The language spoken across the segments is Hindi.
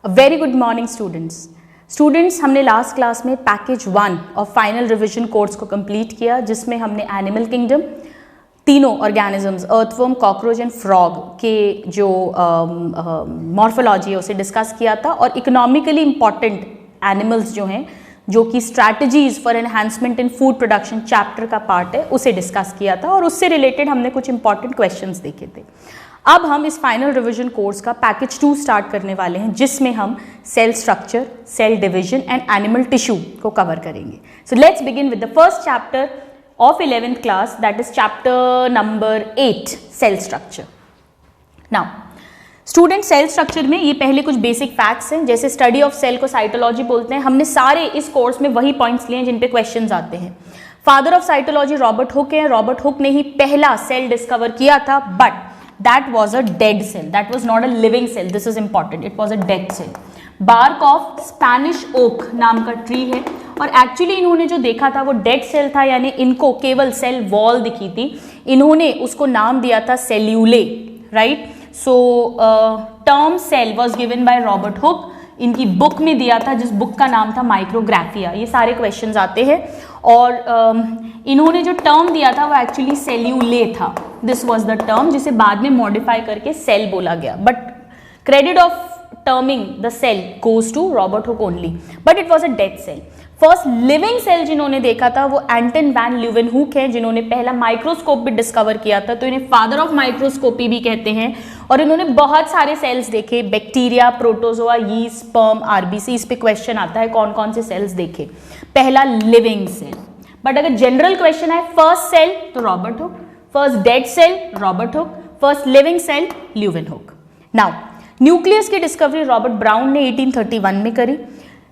वेरी गुड मॉर्निंग स्टूडेंट्स हमने लास्ट क्लास में पैकेज 1 और फाइनल रिवीजन कोर्स को कंप्लीट किया, जिसमें हमने एनिमल किंगडम, तीनों organisms earthworm, cockroach and frog के जो मॉर्फोलॉजी है उसे डिस्कस किया था, और इकोनॉमिकली इंपॉर्टेंट एनिमल्स जो हैं, जो कि strategies for enhancement in food production chapter का पार्ट है, उसे डिस्कस किया था, और उससे रिलेटेड हमने कुछ इंपॉर्टेंट क्वेश्चंस देखे थे। अब हम इस फाइनल रिवीजन कोर्स का पैकेज 2 स्टार्ट करने वाले हैं, जिसमें हम cell structure, cell division and animal tissue को कवर करेंगे। So let's begin with the first chapter of 11th class, that is chapter number 8, cell structure. Now student, cell structure में ये पहले कुछ बेसिक फैक्ट्स हैं, जैसे स्टडी ऑफ सेल को साइटोलॉजी बोलते हैं। हमने सारे इस कोर्स में वही पॉइंट्स लिए हैं जिन पे क्वेश्चंस आते हैं। Father of cytology Robert Hooke है। रॉबर्ट हुक ने ही पहला सेल डिस्कवर किया था, but that was a dead cell, that was not a living cell, this is important, it was a dead cell. bark of Spanish oak नाम का ट्री है, और एक्चुअली इन्होंने जो देखा था वो डेड सेल था, यानी इनको केवल सेल वॉल दिखी थी, इन्होंने उसको नाम दिया था सेल्यूले, right. So term cell was given by Robert Hooke, इनकी बुक में दिया था, जिस बुक का नाम था माइक्रोग्राफिया। ये सारे क्वेश्चंस आते हैं, और इन्होंने जो टर्म दिया था वो एक्चुअली सेल्यूले था, दिस वाज द टर्म, जिसे बाद में मॉडिफाई करके सेल बोला गया, but credit of terming the cell goes to Robert Hooke only, but it was a dead cell. First living cell जिन्होंने देखा था वो एंटन वैन ल्यूवेनहुक है, जिन्होंने पहला माइक्रोस्कोप भी डिस्कवर किया था, तो इन्हें फादर ऑफ माइक्रोस्कोपी भी कहते हैं। और इन्होंने बहुत सारे सेल्स देखे, bacteria, protozoa, yeast, sperm, RBC. इस पे क्वेश्चन आता है कौन कौन से सेल्स देखे। पहला लिविंग सेल, बट अगर जनरल क्वेश्चन है फर्स्ट सेल तो Robert Hooke, first dead cell Robert Hooke, first living cell Leeuwenhoek. Now nucleus की डिस्कवरी रॉबर्ट ब्राउन ने 1831 में करी।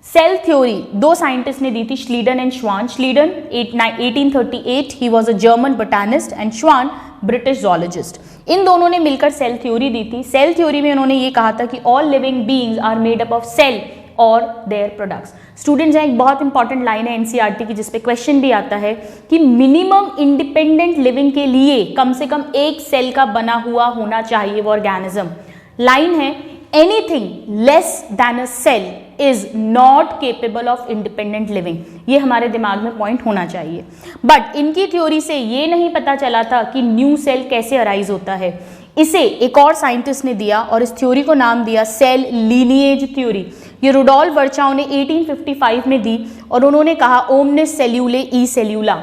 सेल थ्योरी दो साइंटिस्ट ने दी थी, श्लीडन एंड श्वान। Schleiden 1838, he was a German botanist, and श्वान ब्रिटिश जोलॉजिस्ट। इन दोनों ने मिलकर सेल थ्योरी दी थी। सेल थ्योरी में उन्होंने ये कहा था कि all living beings are made up of cell और देयर प्रोडक्ट्स। स्टूडेंट्स, एक बहुत इंपॉर्टेंट लाइन है एनसीईआरटी की, जिसपे क्वेश्चन भी आता है कि मिनिमम इंडिपेंडेंट लिविंग के लिए कम से कम एक सेल का बना हुआ होना चाहिए वो ऑर्गेनिज्म। लाइन है, anything less than a cell is not capable of independent living. ये हमारे दिमाग में पॉइंट होना चाहिए। बट इनकी थ्योरी से ये नहीं पता चला था कि न्यू सेल कैसे अराइज होता है। इसे एक और साइंटिस्ट ने दिया, और इस थ्योरी को नाम दिया सेल लीनिएज थ्योरी। ये रुडोल्फ वर्चाउ ने 1855 में दी, और उन्होंने कहा ओमनिस सेल्यूले ई सेल्यूला।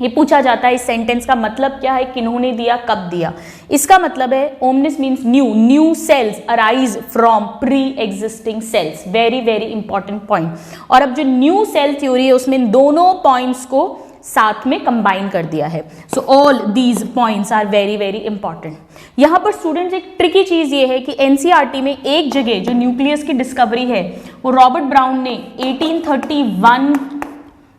ये पूछा जाता है इस सेंटेंस का मतलब क्या है, किन्होंने दिया, कब दिया। इसका मतलब है ओमनिस means new cells arise from pre-existing cells. Very very important point. और अब जो न्यू सेल थ्योरी है उसमें इन दोनों पॉइंट्स को साथ में कंबाइन कर दिया है। So all these points are very very important. यहाँ पर स्टूडेंट्स एक ट्रिकी चीज ये है कि एनसीईआरटी में एक जगह जो न्यूक्लियस की डिस्कवरी है वो रॉबर्ट ब्राउन ने 1831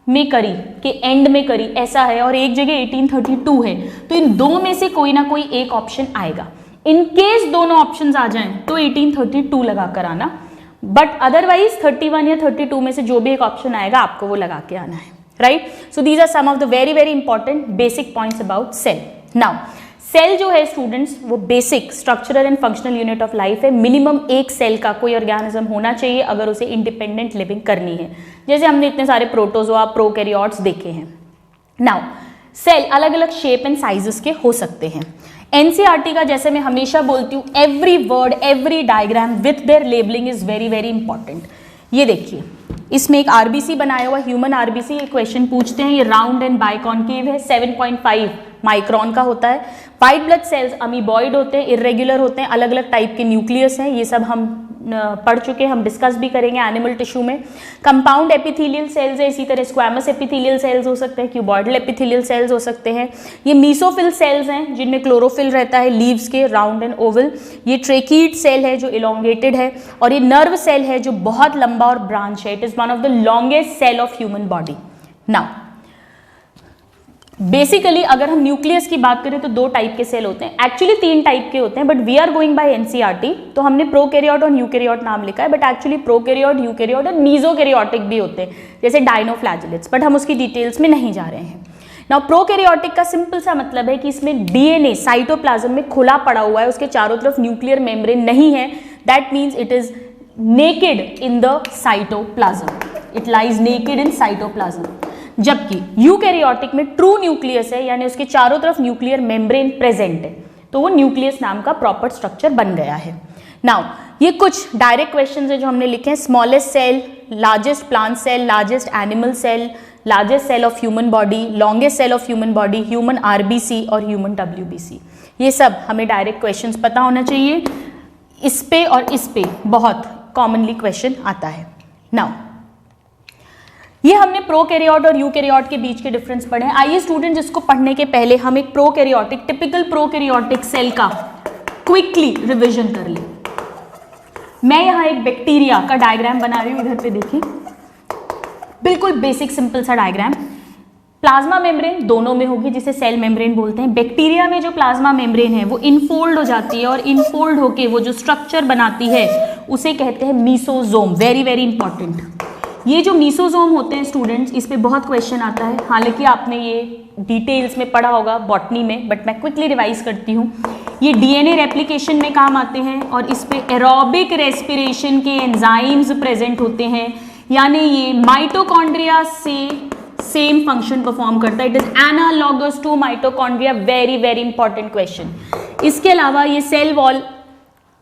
में करी, के एंड में करी, ऐसा है, और एक जगह 1832 है। तो इन दो में से कोई ना कोई एक ऑप्शन आएगा। इन केस दोनों ऑप्शंस आ जाएं तो 1832 लगा कर आना, बट अदरवाइज 31 या 32 में से जो भी एक ऑप्शन आएगा आपको वो लगा के आना है, right. So these are some of the very very important basic points about cell. Now cell जो है स्टूडेंट्स वो basic structural and functional unit of life है। मिनिमम एक सेल का कोई ऑर्गेनिज्म होना चाहिए अगर उसे इंडिपेंडेंट लिविंग करनी है, जैसे हमने इतने सारे प्रोटोजोआ, प्रोकैरियोट्स देखे हैं। नाउ सेल अलग अलग शेप एंड साइजेस के हो सकते हैं। एनसीईआरटी का, जैसे मैं हमेशा बोलती हूँ, every word, every diagram with their labelling is very very important. ये देखिए, इसमें एक आरबीसी बनाया हुआ, ह्यूमन आरबीसी। ये क्वेश्चन पूछते हैं, ये राउंड एंड बाइकॉन्केव है, 7.5 माइक्रोन का होता है। व्हाइट ब्लड सेल्स अमीबॉइड होते हैं, इरेगुलर होते हैं, अलग अलग टाइप के न्यूक्लियस हैं। ये सब हम पढ़ चुके हैं, हम डिस्कस भी करेंगे एनिमल टिश्यू में। कंपाउंड एपिथेलियल सेल्स है, इसी तरह स्क्वैमस एपिथेलियल सेल्स हो सकते हैं, क्यूबॉइडल एपिथेलियल सेल्स हो सकते हैं। ये मीसोफिल सेल्स हैं जिनमें क्लोरोफिल रहता है, लीव्स के, राउंड एंड ओवल। ये ट्रेकीड सेल है जो इलोंगेटेड है, और ये नर्व सेल है जो बहुत लंबा और ब्रांच है। It is one of the longest cell of human body. Now basically अगर हम न्यूक्लियस की बात करें तो दो टाइप के सेल होते हैं, एक्चुअली 3 टाइप के होते हैं, but we are going by NCERT, तो हमने प्रोकैरियोट और यूकैरियोट नाम लिखा है, बट एक्चुअली प्रोकैरियोट, यूकैरियोट और मीजोकैरियोटिक भी होते हैं, जैसे डायनोफ्लैजेलेट्स, बट हम उसकी डिटेल्स में नहीं जा रहे हैं। नाउ प्रोकैरियोटिक का सिंपल सा मतलब है कि इसमें डीएनए साइटोप्लाज्म में खुला पड़ा हुआ है, उसके चारों तरफ न्यूक्लियर मेम्ब्रेन नहीं है, that means it is naked in the cytoplasm, it lies naked in cytoplasm. जबकि यूकैरियोटिक में ट्रू न्यूक्लियस है, यानी उसके चारों तरफ न्यूक्लियर मेम्ब्रेन प्रेजेंट है, तो वो न्यूक्लियस नाम का प्रॉपर स्ट्रक्चर बन गया है। नाउ ये कुछ डायरेक्ट क्वेश्चंस है जो हमने लिखे हैं। Smallest cell, largest plant cell, largest animal cell, largest cell of human body, longest cell of human body, human RBC और ह्यूमन डब्ल्यूबीसी, ये सब हमें डायरेक्ट क्वेश्चंस पता होना चाहिए। इस पे और इस पे बहुत कॉमनली क्वेश्चन आता है। नाउ ये हमने प्रोकैरियोट और यूकैरियोट के बीच के डिफरेंस पढ़े हैं। आइए स्टूडेंट्स, इसको पढ़ने के पहले हम एक प्रोकैरियोटिक, टिपिकल प्रोकैरियोटिक सेल का क्विकली रिवीजन कर लें। मैं यहाँ एक बैक्टीरिया का डायग्राम बना रही हूँ, इधर पे देखिए, बिल्कुल बेसिक सिंपल सा डायग्राम। प्लाज्मा मेम्ब्रेन दोनों में होगी, जिसे सेल मेम्ब्रेन बोलते हैं। बैक्टीरिया में जो प्लाज्मा मेम्ब्रेन है वो इनफोल्ड हो जाती है, और इनफोल्ड होके वो जो स्ट्रक्चर बनाती है उसे कहते हैं मीसोजोम। Very very important. ये जो मीसोजोम होते हैं स्टूडेंट्स, इस पे बहुत क्वेश्चन आता है, हालांकि आपने ये डिटेल्स में पढ़ा होगा बॉटनी में, बट मैं क्विकली रिवाइज करती हूँ। ये डीएनए रेप्लिकेशन में काम आते हैं, और इस पे एरोबिक रेस्पिरेशन के एंजाइम्स प्रेजेंट होते हैं, यानी ये माइटोकॉन्ड्रिया से सेम फंक्शन परफॉर्म करता है। It is analogous to mitochondria. Very very important question. इसके अलावा ये सेल वॉल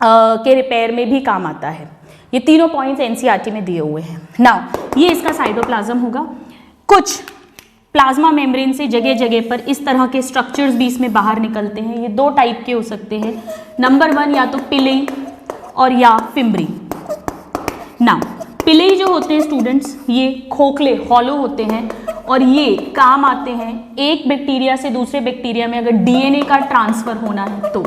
के रिपेयर में भी काम आता है। ये तीनों पॉइंट्स एनसीईआरटी में दिए हुए हैं। नाउ ये इसका साइटोप्लाज्म होगा। कुछ प्लाज्मा मेम्ब्रेन से जगह जगह पर इस तरह के स्ट्रक्चर्स भी इसमें बाहर निकलते हैं। ये दो टाइप के हो सकते हैं। नंबर 1 या तो पिलेई और या फिम्ब्री। नाउ पिलेई जो होते हैं स्टूडेंट्स, ये खोखले हॉलो होते हैं, और ये काम आते हैं एक बैक्टीरिया से दूसरे बैक्टीरिया में अगर डीएनए का ट्रांसफर होना है तो,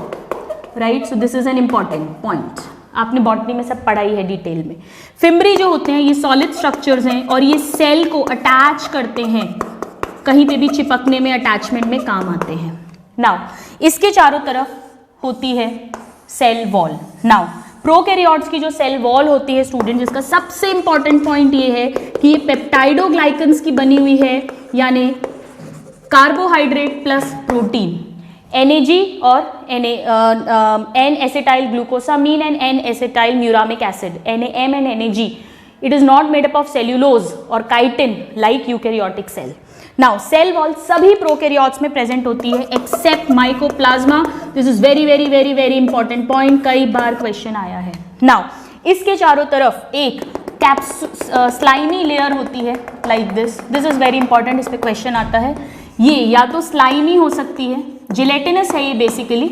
right. So this is an important point, आपने बॉटनी में सब पढ़ाई है डिटेल में। फिम्ब्री जो होते हैं ये सॉलिड स्ट्रक्चर्स हैं, और ये सेल को अटैच करते हैं, कहीं पे भी चिपकने में, अटैचमेंट में काम आते हैं। नाउ इसके चारों तरफ होती है सेल वॉल। नाउ प्रोकैरियोट्स की जो सेल वॉल होती है स्टूडेंट, जिसका सबसे इंपॉर्टेंट पॉइंट ये है कि ये पेप्टाइडोग्लाइकन्स की बनी हुई है, यानी कार्बोहाइड्रेट प्लस प्रोटीन, NAG और N acetyl glucosamine and N acetyl muramic acid, NAM and NAG. It is not made up of cellulose or chitin like eukaryotic cell. Now cell wall सभी प्रोकैरियोट्स में प्रेजेंट होती है except mycoplasma. This is very very very very important point, कई बार क्वेश्चन आया है. नाउ इसके चारों तरफ एक स्लाइमी लेयर होती है like this. This is very important, इस पे क्वेश्चन आता है. ये या तो स्लाइमी हो सकती है, जिलेटिनस है ये बेसिकली,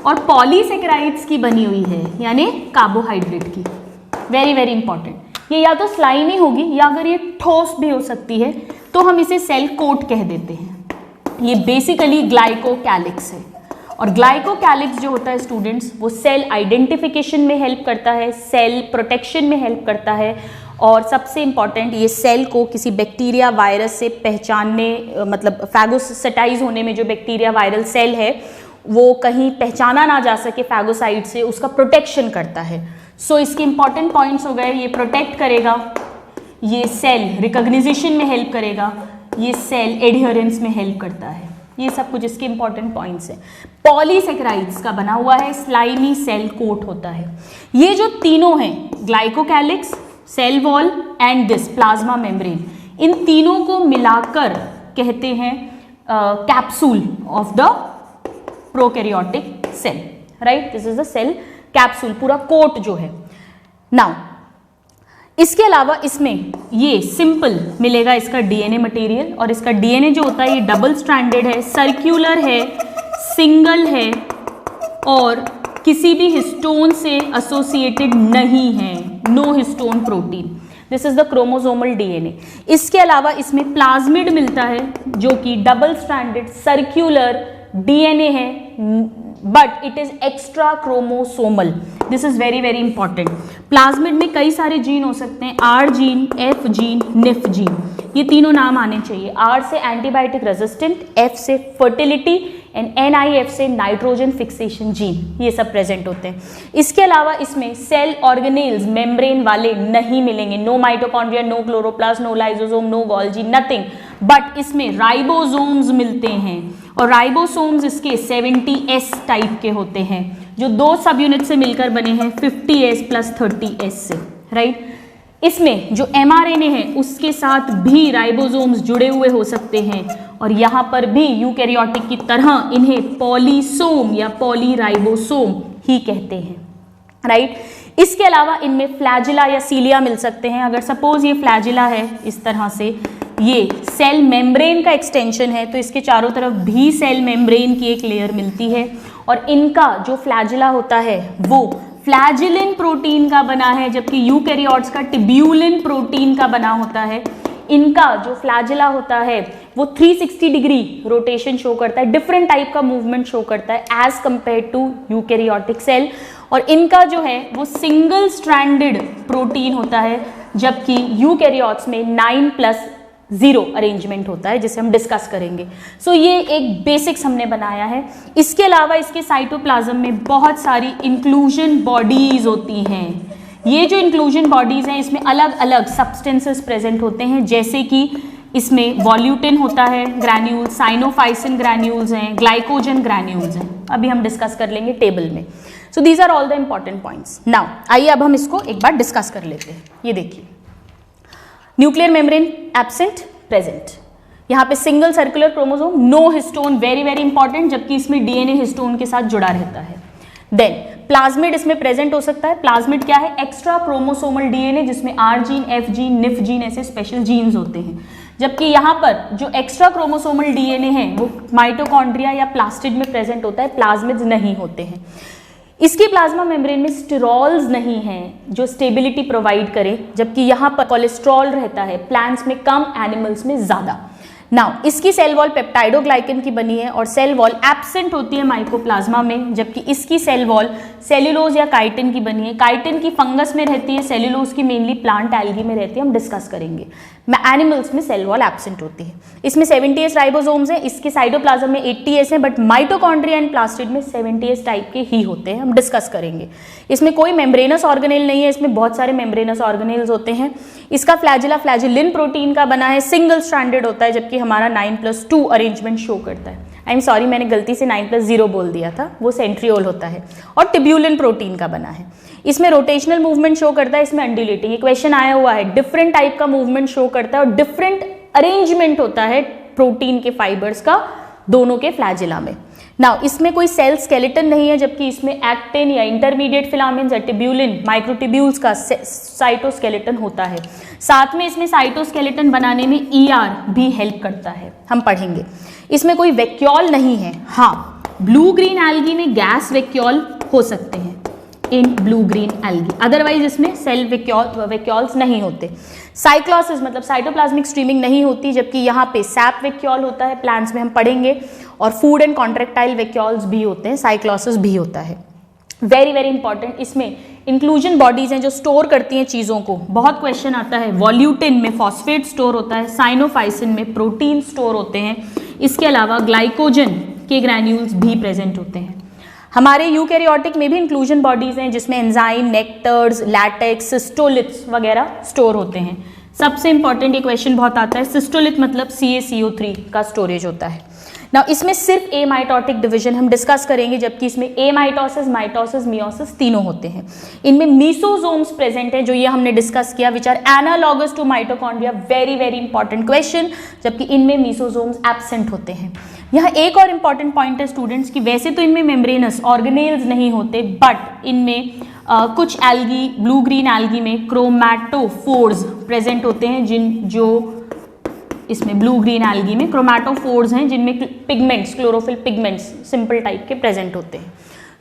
और पॉलीसेकेराइड्स की बनी हुई है यानी कार्बोहाइड्रेट की. Very very important. ये या तो स्लाइमी होगी या अगर ये ठोस भी हो सकती है तो हम इसे सेल कोट कह देते हैं. ये बेसिकली ग्लाइकोकैलिक्स है. और ग्लाइकोकैलिक्स जो होता है स्टूडेंट्स, वो सेल आइडेंटिफिकेशन में हेल्प करता है, सेल प्रोटेक्शन में हेल्प करता है, और सबसे इंपॉर्टेंट ये सेल को किसी बैक्टीरिया वायरस से पहचानने, मतलब फैगोसाइटाइज होने में, जो बैक्टीरिया वायरल सेल है वो कहीं पहचाना ना जा सके फैगोसाइट से, उसका प्रोटेक्शन करता है. सो इसके इंपॉर्टेंट पॉइंट्स हो गए, ये प्रोटेक्ट करेगा, ये सेल रिकॉग्निशन में हेल्प करेगा, ये सेल एडहेरेंस में हेल्प करता है. ये सब कुछ इसके इंपॉर्टेंट पॉइंट्स हैं. पॉलीसेकेराइड्स का बना हुआ है, स्लाइमी सेल कोट होता है. ये जो तीनों हैं, glycocalyx, cell wall and this plasma membrane, इन तीनों को मिलाकर कहते हैं capsule of the prokaryotic cell. Right, this is the cell capsule, पूरा कोट जो है. नाउ इसके अलावा इसमें ये सिंपल मिलेगा इसका डीएनए मटेरियल, और इसका डीएनए जो होता है ये डबल स्ट्रैंडेड है, सर्क्यूलर है, सिंगल है, और किसी भी हिस्टोन से एसोसिएटेड नहीं है. No histone protein. This is the chromosomal DNA. इसके अलावा इसमें प्लाज्मिड मिलता है जो कि डबल स्ट्रैंडेड सर्क्यूलर डीएनए है, but it is extra chromosomal. This is very very important. Plasmid में कई सारे जीन हो सकते हैं, R gene, F gene, nif gene. ये तीनों नाम आने चाहिए. आर से एंटीबायोटिक रेजिस्टेंट, एफ से फर्टिलिटी, एंड NIF से नाइट्रोजन फिक्सेशन जीन. ये सब प्रेजेंट होते हैं. इसके अलावा इसमें सेल ऑर्गेनेल्स मेम्ब्रेन वाले नहीं मिलेंगे. No mitochondria, no chloroplast, no lysosome, no Golgi, nothing. But इसमें राइबोसोम्स मिलते हैं, और राइबोसोम्स इसके 70S टाइप के होते हैं, जो दो सब यूनिट से मिलकर बने हैं 50S प्लस 30S से. राइट। इसमें जो mRNA है उसके साथ भी राइबोसोम्स जुड़े हुए हो सकते हैं और यहाँ पर भी यूकैरियोटिक की तरह इन्हें पॉलीसोम या पॉलीराइबोसोम ही कहते हैं, राइट। इसके अलावा इनमें फ्लैजिला या सीलिया मिल सकते हैं। अगर सपोज ये फ्लैजिला है इस तरह से, ये सेल मेम्ब्रेन का एक्सटेंशन है तो इसके चारों तरफ भी सेल मेम्ब्रेन की एक लेयर मिलती है और इनका जो फ्लैजिला होता है वो फ्लैजिलिन प्रोटीन का बना है, जबकि यूकैरियोट्स का टिब्यूलिन प्रोटीन का बना होता है। इनका जो फ्लैजिला होता है वो 360 डिग्री रोटेशन शो करता है, डिफरेंट टाइप का मूवमेंट शो करता है as compare to eukaryotic cell. और इनका जो है वो सिंगल स्ट्रैंडेड प्रोटीन होता है, जबकि यूकैरियोट्स में 9+0 अरेंजमेंट होता है, जिसे हम डिस्कस करेंगे। सो ये एक बेसिक्स हमने बनाया है। इसके अलावा इसके साइटोप्लाज्म में बहुत सारी इंक्लूजन बॉडीज होती हैं। ये जो इंक्लूजन बॉडीज हैं इसमें अलग अलग सब्सटेंसेस प्रेजेंट होते हैं, जैसे कि इसमें वॉल्यूटिन होता है ग्रैन्यूल, साइनोफाइसिन ग्रैन्यूल्स हैं, ग्लाइकोजन ग्रैन्यूल्स हैं। अभी हम डिस्कस कर लेंगे टेबल में। So these are all the important points. Now आइए अब हम इसको एक बार डिस्कस कर लेते हैं। ये देखिए, न्यूक्लियर मेम्ब्रेन एब्सेंट, प्रेजेंट। यहाँ पे single circular chromosome, no histone, very very important, जबकि इसमें डीएनए हिस्टोन के साथ जुड़ा रहता है। देन प्लाज्मिड इसमें प्रेजेंट हो सकता है। प्लाज्मिड क्या है? एक्स्ट्रा क्रोमोसोमल डीएनए जिसमें R gene, F gene, nif gene ऐसे स्पेशल जीन्स होते हैं, जबकि यहाँ पर जो एक्स्ट्रा क्रोमोसोमल डीएनए है वो माइटोकॉन्ड्रिया या प्लास्टिड में प्रेजेंट होता है, प्लाज्मिड्स नहीं होते हैं। इसकी प्लाज्मा मेम्ब्रेन में स्टेरॉल्स नहीं हैं जो स्टेबिलिटी प्रोवाइड करे, जबकि यहाँ पर कोलेस्ट्रॉल रहता है, प्लांट्स में कम, एनिमल्स में ज़्यादा। नाउ इसकी सेल वॉल पेप्टाइडोग्लाइकन की बनी है और सेल वॉल एब्सेंट होती है माइकोप्लाज्मा में, जबकि इसकी सेल वॉल सेल्यूलोज या काइटिन की बनी है। काइटिन की फंगस में रहती है, सेल्यूलोज की मेनली प्लांट एल्गी में रहती है, हम डिस्कस करेंगे। एनिमल्स में सेल वॉल एब्सेंट होती है। इसमें 70S राइबोसोम्स हैं, इसके साइटोप्लाज्म में 80S हैं, बट माइटोकॉन्ड्रिया एंड प्लास्टिड में 70S टाइप के ही होते हैं, हम डिस्कस करेंगे। इसमें कोई मेम्ब्रेनस ऑर्गेनेल नहीं है, इसमें बहुत सारे मेम्ब्रेनस ऑर्गेनेल्स होते हैं। इसका फ्लैजिला फ्लैजिलिन प्रोटीन का बना है, सिंगल स्ट्रैंडेड होता है, जबकि हमारा 9+2 अरेंजमेंट शो करता है। आई एम सॉरी, मैंने गलती से 9+0 बोल दिया था, वो सेंट्रियोल होता है और टिब्यूलिन प्रोटीन का बना है। इसमें रोटेशनल मूवमेंट शो करता है, इसमें अंडुलेटिंग। ये क्वेश्चन आया हुआ है, डिफरेंट टाइप का मूवमेंट शो करता है और डिफरेंट अरेंजमेंट होता है प्रोटीन के फाइबर्स का दोनों के फ्लैजिला में। नाउ इसमें कोई सेल स्केलेटन नहीं है, जबकि इसमें एक्टिन या इंटरमीडिएट फिलामेंट्स या टिब्यूलिन, माइक्रोटिब्यूल्स का साइटोस्केलेटन होता है। साथ में इसमें साइटोस्केलेटन बनाने में ER भी हेल्प करता है, हम पढ़ेंगे। इसमें कोई वैक्यूल नहीं है। हाँ, ब्लू ग्रीन एल्गी में गैस वैक्यूल हो सकते हैं in blue green algae, otherwise इसमें सेल वैक्यूल्स नहीं होते। साइक्लोसिस मतलब साइटोप्लाज्मिक स्ट्रीमिंग नहीं होती, जबकि यहाँ पे सैप वैक्यूल होता है, प्लांट्स में हम पढ़ेंगे, और फूड एंड कॉन्ट्रेक्टाइल वैक्यूल्स भी होते हैं, साइक्लोसिस भी होता है। वेरी वेरी इंपॉर्टेंट, इसमें इंक्लूजन बॉडीज हैं जो स्टोर करती हैं चीज़ों को। बहुत क्वेश्चन आता है, वॉल्यूटिन में फॉस्फेट स्टोर होता है, साइनोफाइसिन में प्रोटीन स्टोर होते हैं, इसके अलावा ग्लाइकोजन के ग्रैन्यूल्स भी प्रेजेंट होते हैं। हमारे यूकैरियोटिक में भी इंक्लूजन बॉडीज हैं जिसमें एंजाइम, नेक्टर्स, लैटेक्स, सिस्टोलिथ्स वगैरह स्टोर होते हैं। सबसे इंपॉर्टेंट ये क्वेश्चन बहुत आता है, सिस्टोलिथ मतलब CaCO3 का स्टोरेज होता है। ना इसमें सिर्फ ए माइटोटिक डिवीजन हम डिस्कस करेंगे, जबकि इसमें ए माइटोसिस, माइटोसिस, मियोसिस तीनों होते हैं। इनमें मीसोजोम्स प्रेजेंट है, जो ये हमने डिस्कस किया, which are analogous to mitochondria, very very important question, जबकि इनमें मीसोजोम्स एब्सेंट होते हैं। यहाँ एक और इंपॉर्टेंट पॉइंट है स्टूडेंट्स की, वैसे तो इनमें मेम्ब्रेनस ऑर्गेनेल्स नहीं होते, बट इनमें कुछ एल्गी, ब्लू ग्रीन एल्गी में क्रोमैटोफोर्स प्रेजेंट होते हैं, जो इसमें ब्लू ग्रीन एल्गी में क्रोमैटोफोर्स हैं जिनमें pigments, chlorophyll pigments simple type के प्रेजेंट होते हैं।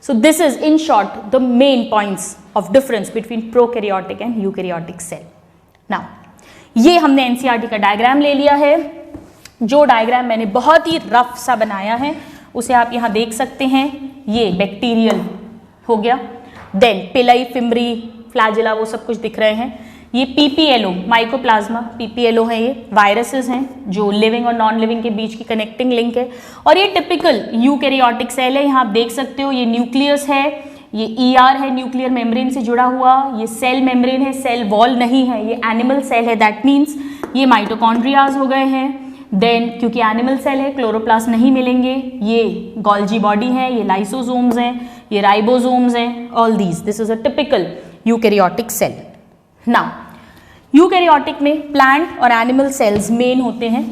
So this is in short the main points of difference between prokaryotic and eukaryotic cell. Now ये हमने एनसीईआरटी का डायग्राम ले लिया है। जो डायग्राम मैंने बहुत ही रफ सा बनाया है उसे आप यहाँ देख सकते हैं। ये बैक्टीरियल हो गया, देन पिलाई, फिमरी, फ्लैजिला वो सब कुछ दिख रहे हैं। ये PPLO माइकोप्लाज्मा PPLO है, ये वायरसेस हैं जो लिविंग और नॉन लिविंग के बीच की कनेक्टिंग लिंक है। और ये टिपिकल यूकैरियोटिक सेल है, यहाँ आप देख सकते हो ये न्यूक्लियस है, ये ER है न्यूक्लियर मेम्ब्रेन से जुड़ा हुआ, ये सेल मेम्ब्रेन है, सेल वॉल नहीं है, ये एनिमल सेल है, दैट मीन्स ये माइटोकॉन्ड्रियाज हो गए हैं। देन क्योंकि एनिमल सेल है क्लोरोप्लास्ट नहीं मिलेंगे, ये गोल्जी बॉडी है, ये लाइसोसोम्स हैं, ये राइबोसोम्स हैं, all this, this is a typical eukaryotic cell. Now eukaryotic में प्लांट और एनिमल सेल्स मेन होते हैं।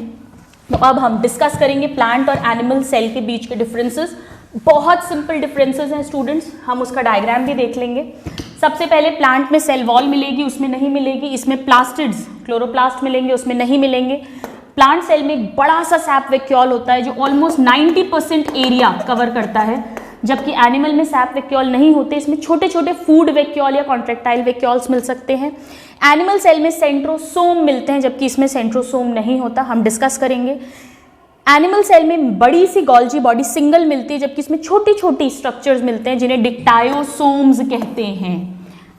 तो अब हम डिस्कस करेंगे प्लांट और एनिमल सेल के बीच के डिफरेंसेस। बहुत सिंपल डिफरेंसेस हैं स्टूडेंट्स, हम उसका डायग्राम भी देख लेंगे। सबसे पहले प्लांट में सेल वॉल मिलेगी, उसमें नहीं मिलेगी। इसमें प्लास्टिड्स, क्लोरोप्लास्ट मिलेंगे, उसमें नहीं मिलेंगे। प्लांट सेल में एक बड़ा सा सैप वैक्यूल होता है जो ऑलमोस्ट 90% एरिया कवर करता है, जबकि एनिमल में सैप वैक्यूल नहीं होते। इसमें छोटे छोटे फूड वैक्यूल या कॉन्ट्रैक्टाइल वैक्यूल्स मिल सकते हैं। एनिमल सेल में सेंट्रोसोम मिलते हैं, जबकि इसमें सेंट्रोसोम नहीं होता, हम डिस्कस करेंगे। एनिमल सेल में बड़ी सी गोल्जी बॉडी सिंगल मिलती है, जबकि इसमें छोटी छोटी स्ट्रक्चर्स मिलते हैं जिन्हें डिक्टायोसोम्स कहते हैं।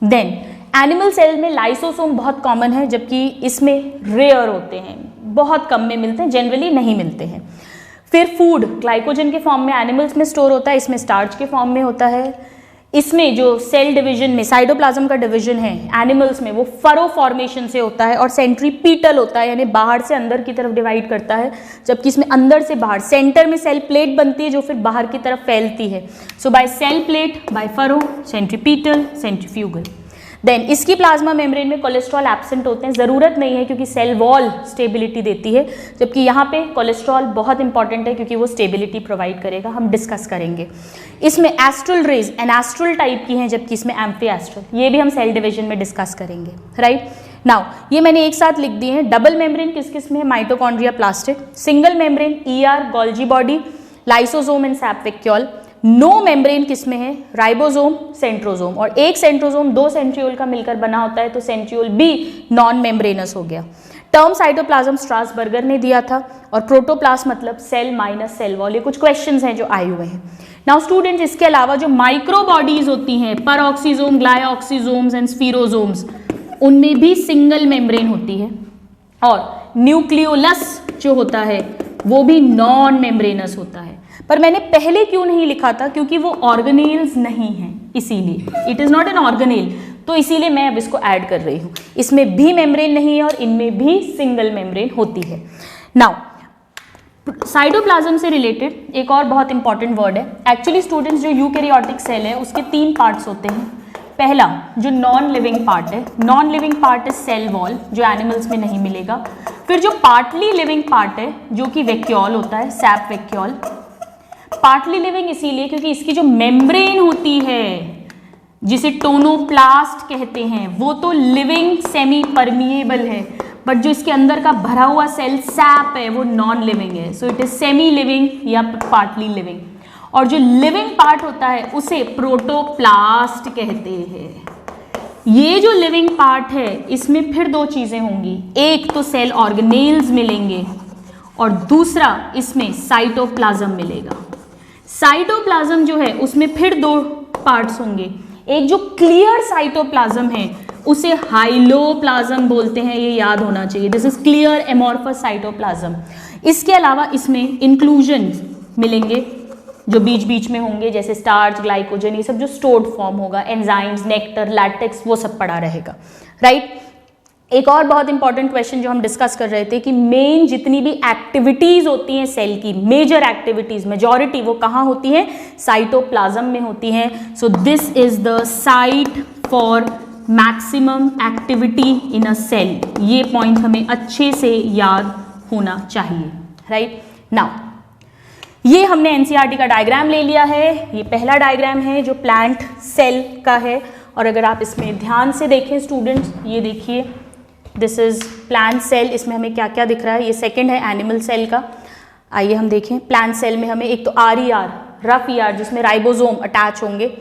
देन एनिमल सेल में लाइसोसोम बहुत कॉमन है, जबकि इसमें रेयर होते हैं, बहुत कम में मिलते हैं, जनरली नहीं मिलते हैं। फिर फूड ग्लाइकोजन के फॉर्म में एनिमल्स में स्टोर होता है, इसमें स्टार्च के फॉर्म में होता है। इसमें जो सेल डिवीजन में साइटोप्लाज्म का डिवीजन है एनिमल्स में, वो फरो फॉर्मेशन से होता है और सेंट्रीपीटल होता है, यानी बाहर से अंदर की तरफ डिवाइड करता है, जबकि इसमें अंदर से बाहर सेंटर में सेल प्लेट बनती है जो फिर बाहर की तरफ फैलती है। So by cell plate, by furrow, centripetal, centrifugal. Then इसकी प्लाज्मा मेम्ब्रेन में कोलेस्ट्रॉल एब्सेंट होते हैं, ज़रूरत नहीं है क्योंकि सेल वॉल स्टेबिलिटी देती है, जबकि यहाँ पे कोलेस्ट्रॉल बहुत इंपॉर्टेंट है क्योंकि वो स्टेबिलिटी प्रोवाइड करेगा, हम डिस्कस करेंगे। इसमें एस्ट्रल रेज एनास्ट्रल टाइप की हैं, जबकि इसमें एम्फीएस्ट्रल, ये भी हम सेल डिवीजन में डिस्कस करेंगे, राइट। नाउ ये मैंने एक साथ लिख दिए हैं। डबल मेम्ब्रेन किस किस में है? Mitochondria, plastid. Single membrane ER, Golgi body, lysosome and sap vacuole. No membrane किस में है? Ribosome, centrosome. और एक सेंट्रोसोम दो सेंट्रियोल का मिलकर बना होता है, तो सेंट्रियोल भी नॉन मेम्ब्रेनस हो गया। टर्म साइटोप्लाज्म स्ट्रासबर्गर ने दिया था, और प्रोटोप्लास्ट मतलब सेल माइनस सेल वॉल। ये कुछ क्वेश्चंस हैं जो आए हुए हैं। नाउ स्टूडेंट्स, इसके अलावा जो माइक्रो बॉडीज होती हैं, परऑक्सीजोम, ग्लाइऑक्सीजोम्स एंड स्फीरोसोम्स, उनमें भी सिंगल मेम्ब्रेन होती है। और न्यूक्लियोलस जो होता है वो भी नॉन मेम्ब्रेनस होता है। पर मैंने पहले क्यों नहीं लिखा था? क्योंकि वो ऑर्गेनेल्स नहीं हैं, इसीलिए it is not an organelle, तो इसीलिए मैं अब इसको ऐड कर रही हूँ। इसमें भी मेम्ब्रेन नहीं है और इनमें भी सिंगल मेम्ब्रेन होती है। नाउ साइटोप्लाज्म से रिलेटेड एक और बहुत इंपॉर्टेंट वर्ड है। एक्चुअली स्टूडेंट्स, जो यूकैरियोटिक सेल है उसके 3 पार्ट्स होते हैं। पहला जो नॉन लिविंग पार्ट है, non living part is cell wall, जो एनिमल्स में नहीं मिलेगा। फिर जो पार्टली लिविंग पार्ट है जो कि वैक्यूल होता है, सैप वैक्यूल। पार्टली लिविंग इसीलिए क्योंकि इसकी जो मेम्ब्रेन होती है जिसे टोनोप्लास्ट कहते हैं, वो तो लिविंग सेमी परमिएबल है, बट जो इसके अंदर का भरा हुआ सेल सैप है वो नॉन लिविंग है। So it is semi living या पार्टली लिविंग। और जो लिविंग पार्ट होता है उसे प्रोटोप्लास्ट कहते हैं। ये जो लिविंग पार्ट है इसमें फिर 2 चीजें होंगी, एक तो सेल ऑर्गेनेल्स मिलेंगे और दूसरा इसमें साइटोप्लाज्म मिलेगा। साइटोप्लाज्म जो है उसमें फिर 2 पार्ट्स होंगे। एक जो क्लियर साइटोप्लाज्म है उसे हाइलोप्लाज्म बोलते हैं, ये याद होना चाहिए। This is clear amorphous cytoplasm. इसके अलावा इसमें इंक्लूजन मिलेंगे जो बीच बीच में होंगे, जैसे स्टार्च, ग्लाइकोजन, ये सब जो स्टोर्ड फॉर्म होगा, एंजाइम्स, नेक्टर, लैटेक्स, वो सब पड़ा रहेगा, राइट। एक और बहुत इंपॉर्टेंट क्वेश्चन जो हम डिस्कस कर रहे थे कि मेन जितनी भी एक्टिविटीज होती हैं सेल की, मेजर एक्टिविटीज, मेजॉरिटी वो कहाँ होती हैं? साइटोप्लाज्म में होती हैं। So this is the site for maximum activity in a cell. ये पॉइंट हमें अच्छे से याद होना चाहिए, राइट। नाउ ये हमने एनसीईआरटी का डायग्राम ले लिया है। ये पहला डायग्राम है जो प्लांट सेल का है, और अगर आप इसमें ध्यान से देखें स्टूडेंट्स, ये देखिए, दिस इज प्लांट सेल। इसमें हमें क्या क्या दिख रहा है? ये सेकंड है एनिमल सेल का। आइए हम देखें। प्लांट सेल में हमें एक तो RER, रफ ER, जिसमें राइबोसोम अटैच होंगे,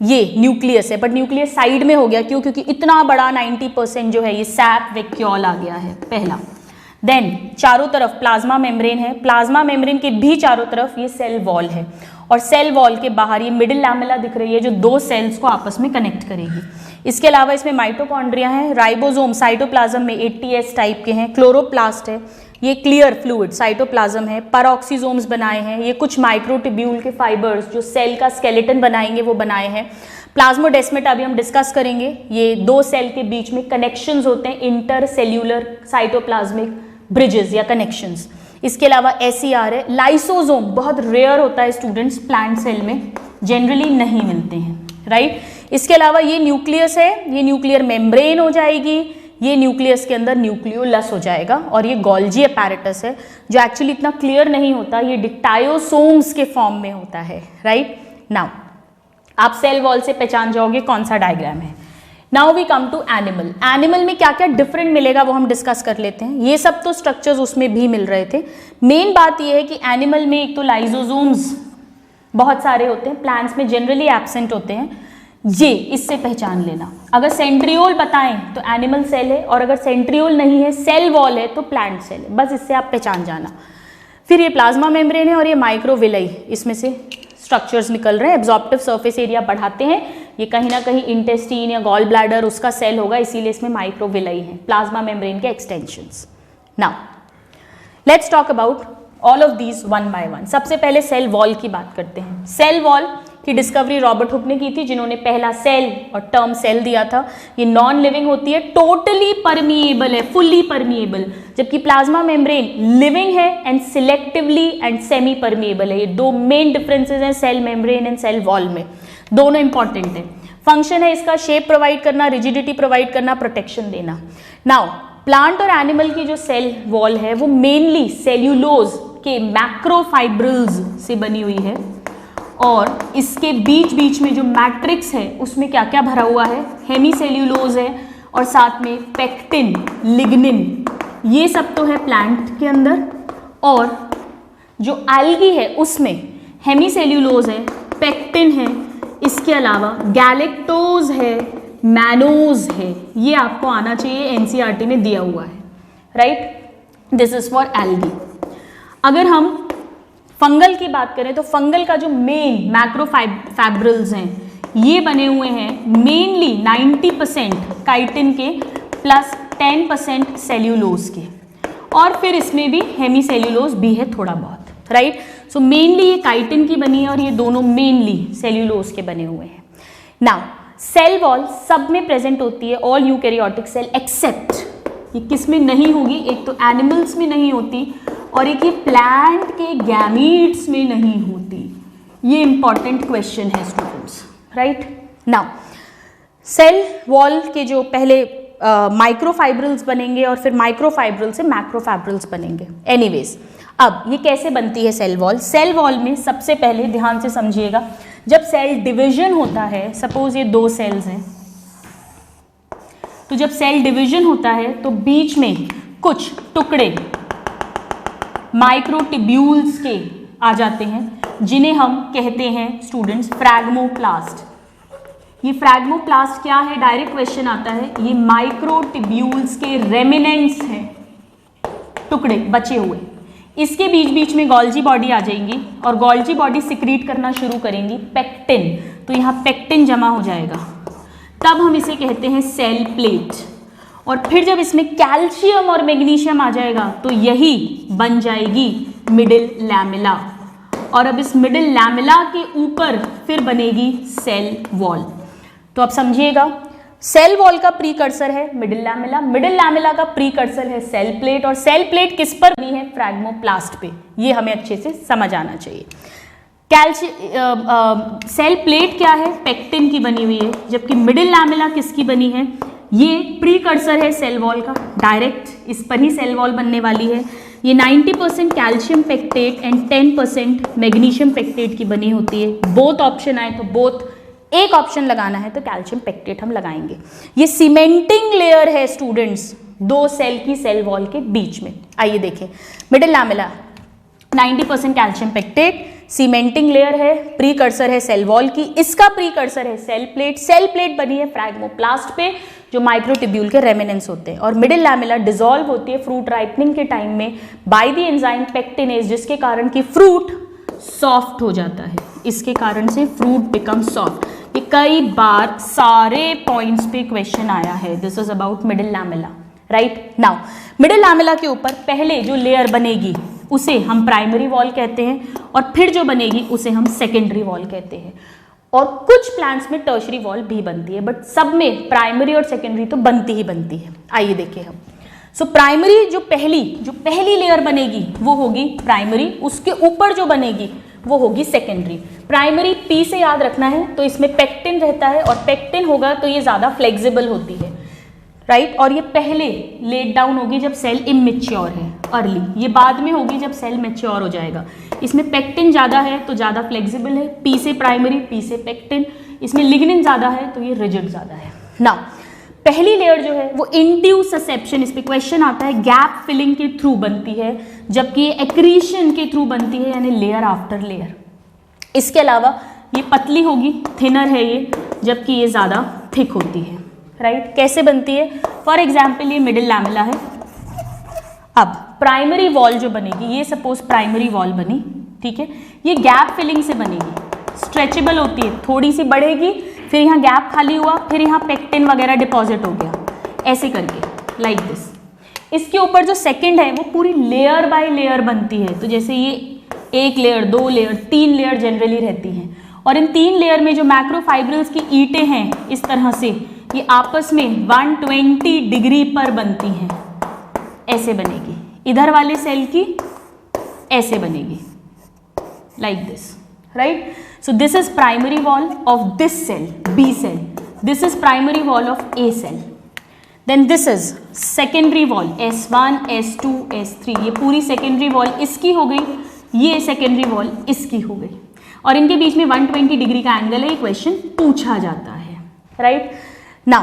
ये न्यूक्लियस है, बट न्यूक्लियस साइड में हो गया। क्यों? क्योंकि इतना बड़ा 90% जो है ये सैप वैक्यूल आ गया है, पहला। देन चारों तरफ प्लाज्मा मेम्ब्रेन है, प्लाज्मा मेम्ब्रेन के भी चारों तरफ ये सेल वॉल है, और सेल वॉल के बाहर ये मिडिल लैमेला दिख रही है जो 2 सेल्स को आपस में कनेक्ट करेगी। इसके अलावा इसमें माइटोकॉन्ड्रिया है, राइबोसोम साइटोप्लाज्म में 80S टाइप के हैं, क्लोरोप्लास्ट है, ये क्लियर फ्लूइड साइटोप्लाज्म है, पैरोक्सीसोम्स बनाए हैं, ये कुछ माइक्रोट्यूब्यूल के फाइबर्स जो सेल का स्केलेटन बनाएंगे वो बनाए हैं। प्लाज्मोडेस्माटा अभी हम डिस्कस करेंगे। ये 2 सेल के बीच में कनेक्शंस होते हैं, इंटर सेल्यूलर साइटोप्लाज्मिक ब्रिजेस या कनेक्शंस। इसके अलावा SER है। लाइसोसोम बहुत रेयर होता है स्टूडेंट्स, प्लांट सेल में जनरली नहीं मिलते हैं, राइट। इसके अलावा ये न्यूक्लियस है, ये न्यूक्लियर मेम्ब्रेन हो जाएगी, ये न्यूक्लियस के अंदर न्यूक्लियोलस हो जाएगा, और ये गोल्जी अपैरेटस है जो एक्चुअली इतना क्लियर नहीं होता, ये डिक्टायोसोम्स के फॉर्म में होता है, राइट। नाउ आप सेल वॉल से पहचान जाओगे कौन सा डायग्राम है। Now we come to animal. Animal में क्या क्या डिफरेंट मिलेगा वो हम डिस्कस कर लेते हैं। ये सब तो स्ट्रक्चर्स उसमें भी मिल रहे थे। मेन बात ये है कि एनिमल में एक तो लाइजोसोम्स बहुत सारे होते हैं, प्लांट्स में जनरली एब्सेंट होते हैं, ये इससे पहचान लेना। अगर सेंट्रियोल बताएं तो एनिमल सेल है, और अगर सेंट्रियोल नहीं है, सेल वॉल है, तो प्लांट सेल है, बस इससे आप पहचान जाना। फिर ये प्लाज्मा मेम्ब्रेन है और ये माइक्रोविलाई, इसमें से स्ट्रक्चर्स निकल रहे हैं, एब्जॉर्प्टिव सरफेस एरिया बढ़ाते हैं, ये कहीं ना कहीं इंटेस्टीन या गॉल ब्लैडर उसका सेल होगा, इसीलिए इसमें माइक्रोविलाई है, प्लाज्मा मेम्ब्रेन के extensions. Now let's talk about all of these one by one. सबसे पहले सेल वॉल की बात करते हैं। सेल वॉल की डिस्कवरी रॉबर्ट हुक ने की थी, जिन्होंने पहला सेल और टर्म सेल दिया था। ये नॉन लिविंग होती है, टोटली परमिएबल है, फुल्ली परमिएबल, जबकि प्लाज्मा मेम्ब्रेन लिविंग है and selectively and semi permeable है। ये दो मेन डिफरेंसेस हैं cell membrane and cell wall में, दोनों इंपॉर्टेंट है। फंक्शन है इसका शेप प्रोवाइड करना, रिजिडिटी प्रोवाइड करना, प्रोटेक्शन देना। नाउ प्लांट और एनिमल की जो सेल वॉल है वो मेनली सेल्यूलोज के मैक्रोफाइब्रिल्स से बनी हुई है, और इसके बीच बीच में जो मैट्रिक्स है उसमें क्या क्या भरा हुआ है, हेमीसेल्यूलोज है, और साथ में पेक्टिन, लिग्निन, ये सब तो है प्लांट के अंदर। और जो एल्गी है उसमें हेमीसेल्यूलोज है, पेक्टिन है, इसके अलावा गैलेक्टोज है, मैनोज है। ये आपको आना चाहिए, एनसीईआरटी में दिया हुआ है, right. This is for algae. अगर हम फंगल की बात करें तो फंगल का जो मेन मैक्रोफाइब्रिल्स हैं ये बने हुए हैं मेनली 90% काइटिन के प्लस 10% सेल्यूलोज के, और फिर इसमें भी हेमीसेल्यूलोज भी है थोड़ा बहुत, राइट। सो मेनली ये काइटिन की बनी है और ये दोनों मेनली सेल्यूलोज के बने हुए हैं। नाउ सेल वॉल सब में प्रेजेंट होती है, ऑल यूकैरियोटिक सेल एक्सेप्ट, ये किस में नहीं होगी, एक तो एनिमल्स में नहीं होती और एक ये प्लांट के गैमीट्स में नहीं होती। ये इंपॉर्टेंट क्वेश्चन है students, right. Now cell wall के जो पहले माइक्रोफाइब्रिल्स बनेंगे और फिर माइक्रोफाइब्रिल से मैक्रोफाइब्रिल्स बनेंगे। एनीवेज, अब ये कैसे बनती है सेल वॉल। सेल वॉल में सबसे पहले ध्यान से समझिएगा, जब सेल डिवीजन होता है, सपोज ये दो सेल्स हैं, तो जब सेल डिवीजन होता है तो बीच में कुछ टुकड़े माइक्रोट्यूब्यूल्स के आ जाते हैं, जिन्हें हम कहते हैं स्टूडेंट्स फ्रैगमोप्लास्ट। ये फ्रैगमोप्लास्ट क्या है, डायरेक्ट क्वेश्चन आता है। ये माइक्रोट्यूब्यूल्स के रेमिनेंट्स हैं, टुकड़े बचे हुए। इसके बीच बीच में गोल्जी बॉडी आ जाएंगी और गोल्जी बॉडी सिक्रीट करना शुरू करेंगी पेक्टिन, तो यहाँ पेक्टिन जमा हो जाएगा, तब हम इसे कहते हैं सेल प्लेट। और फिर जब इसमें कैल्शियम और मैग्नीशियम आ जाएगा तो यही बन जाएगी मिडिल लैमेला, और अब इस मिडिल लैमेला के ऊपर फिर बनेगी सेल वॉल। तो अब समझिएगा, सेल वॉल का प्रीकर्सर है मिडिल लैमेला, मिडिल लैमेला का प्रीकर्सर है सेल प्लेट, और सेल प्लेट किस पर बनी है, फ्रैगमोप्लास्ट पे। ये हमें अच्छे से समझ आना चाहिए। सेल प्लेट क्या है, पेक्टिन की बनी हुई है, जबकि मिडिल लैमेला किसकी बनी है, ये प्रीकर्सर है सेल वॉल का, डायरेक्ट इस पर ही सेल वॉल बनने वाली है। ये 90% calcium pectate and 10% magnesium pectate की बनी होती है। बोथ ऑप्शन आए तो बोथ, एक ऑप्शन लगाना है तो कैल्शियम पेक्टेट हम लगाएंगे। ये सीमेंटिंग लेयर है स्टूडेंट्स दो सेल की सेल वॉल के बीच में। आइए देखें, middle lamella 90% calcium pectate, cementing layer है, प्रीकर्सर है सेल वॉल की, इसका प्रीकर्सर है सेल प्लेट। सेल प्लेट बनी है फ्रैगमोप्लास्ट पे जो माइक्रोट्यूब्यूल के रेमिनेंस होते हैं, और मिडिल लैमेला डिसॉल्व होती है फ्रूट राइपनिंग के टाइम में बाय द एंजाइम पेक्टिनेज, जिसके कारण कि फ्रूट सॉफ्ट हो जाता है। इसके कारण से फ्रूट बिकम सॉफ्ट। ये कई बार सारे पॉइंट्स पे क्वेश्चन आया है। This is about middle lamella, right. Now middle lamella के ऊपर पहले जो लेयर बनेगी उसे हम प्राइमरी वॉल कहते हैं, और फिर जो बनेगी उसे हम सेकेंडरी वॉल कहते हैं। और कुछ प्लांट्स में टर्शरी वॉल भी बनती है, बट सब में प्राइमरी और सेकेंडरी तो बनती ही बनती है। आइए देखिए हम। सो प्राइमरी जो पहली लेयर बनेगी वो होगी प्राइमरी, उसके ऊपर जो बनेगी वो होगी सेकेंडरी। प्राइमरी पी से याद रखना है तो इसमें पेक्टिन रहता है और पेक्टिन होगा तो ये ज़्यादा फ्लेक्सिबल होती है, राइट। और ये पहले लेट डाउन होगी जब सेल इमेच्योर है, अर्ली, ये बाद में होगी जब सेल मैच्योर हो जाएगा। इसमें पेक्टिन ज़्यादा है तो ज़्यादा फ्लेक्सिबल है, पी से प्राइमरी, पी से पेक्टिन। इसमें लिग्निन ज़्यादा है तो ये रिजिड ज़्यादा है ना। पहली लेयर जो है वो इंट्यूससेप्शन, इस पे क्वेश्चन आता है, गैप फिलिंग के थ्रू बनती है, जबकि ये एक्रीशन के थ्रू बनती है, यानी लेयर आफ्टर लेयर। इसके अलावा ये पतली होगी, थिनर है ये, जबकि ये ज़्यादा थिक होती है, राइट। कैसे बनती है? फॉर एग्जाम्पल ये मिडिल लैमेला है। अब प्राइमरी वॉल जो बनेगी, ये सपोज प्राइमरी वॉल बनी, ठीक है, ये गैप फिलिंग से बनेगी, स्ट्रेचेबल होती है, थोड़ी सी बढ़ेगी, फिर यहाँ गैप खाली हुआ, फिर यहाँ पेक्टिन वगैरह डिपॉजिट हो गया, ऐसे करके, लाइक दिस। इसके ऊपर जो सेकंड है वो पूरी लेयर बाय लेयर बनती है। तो जैसे ये 1 लेयर, 2 लेयर, 3 लेयर जनरली रहती हैं, और इन 3 लेयर में जो मैक्रोफाइब्रिल्स की ईंटें हैं इस तरह से, ये आपस में 120 डिग्री पर बनती हैं, ऐसे बनेगी। इधर वाले सेल की ऐसे बनेगी, like this, right. So this is primary wall of this cell, B cell. This is primary wall of A cell. Then this is secondary wall, S1, S2, S3. ये पूरी secondary wall इसकी हो गई, ये secondary wall इसकी हो गई, और इनके बीच में 120 डिग्री का एंगल है। ये क्वेश्चन पूछा जाता है, right. Now,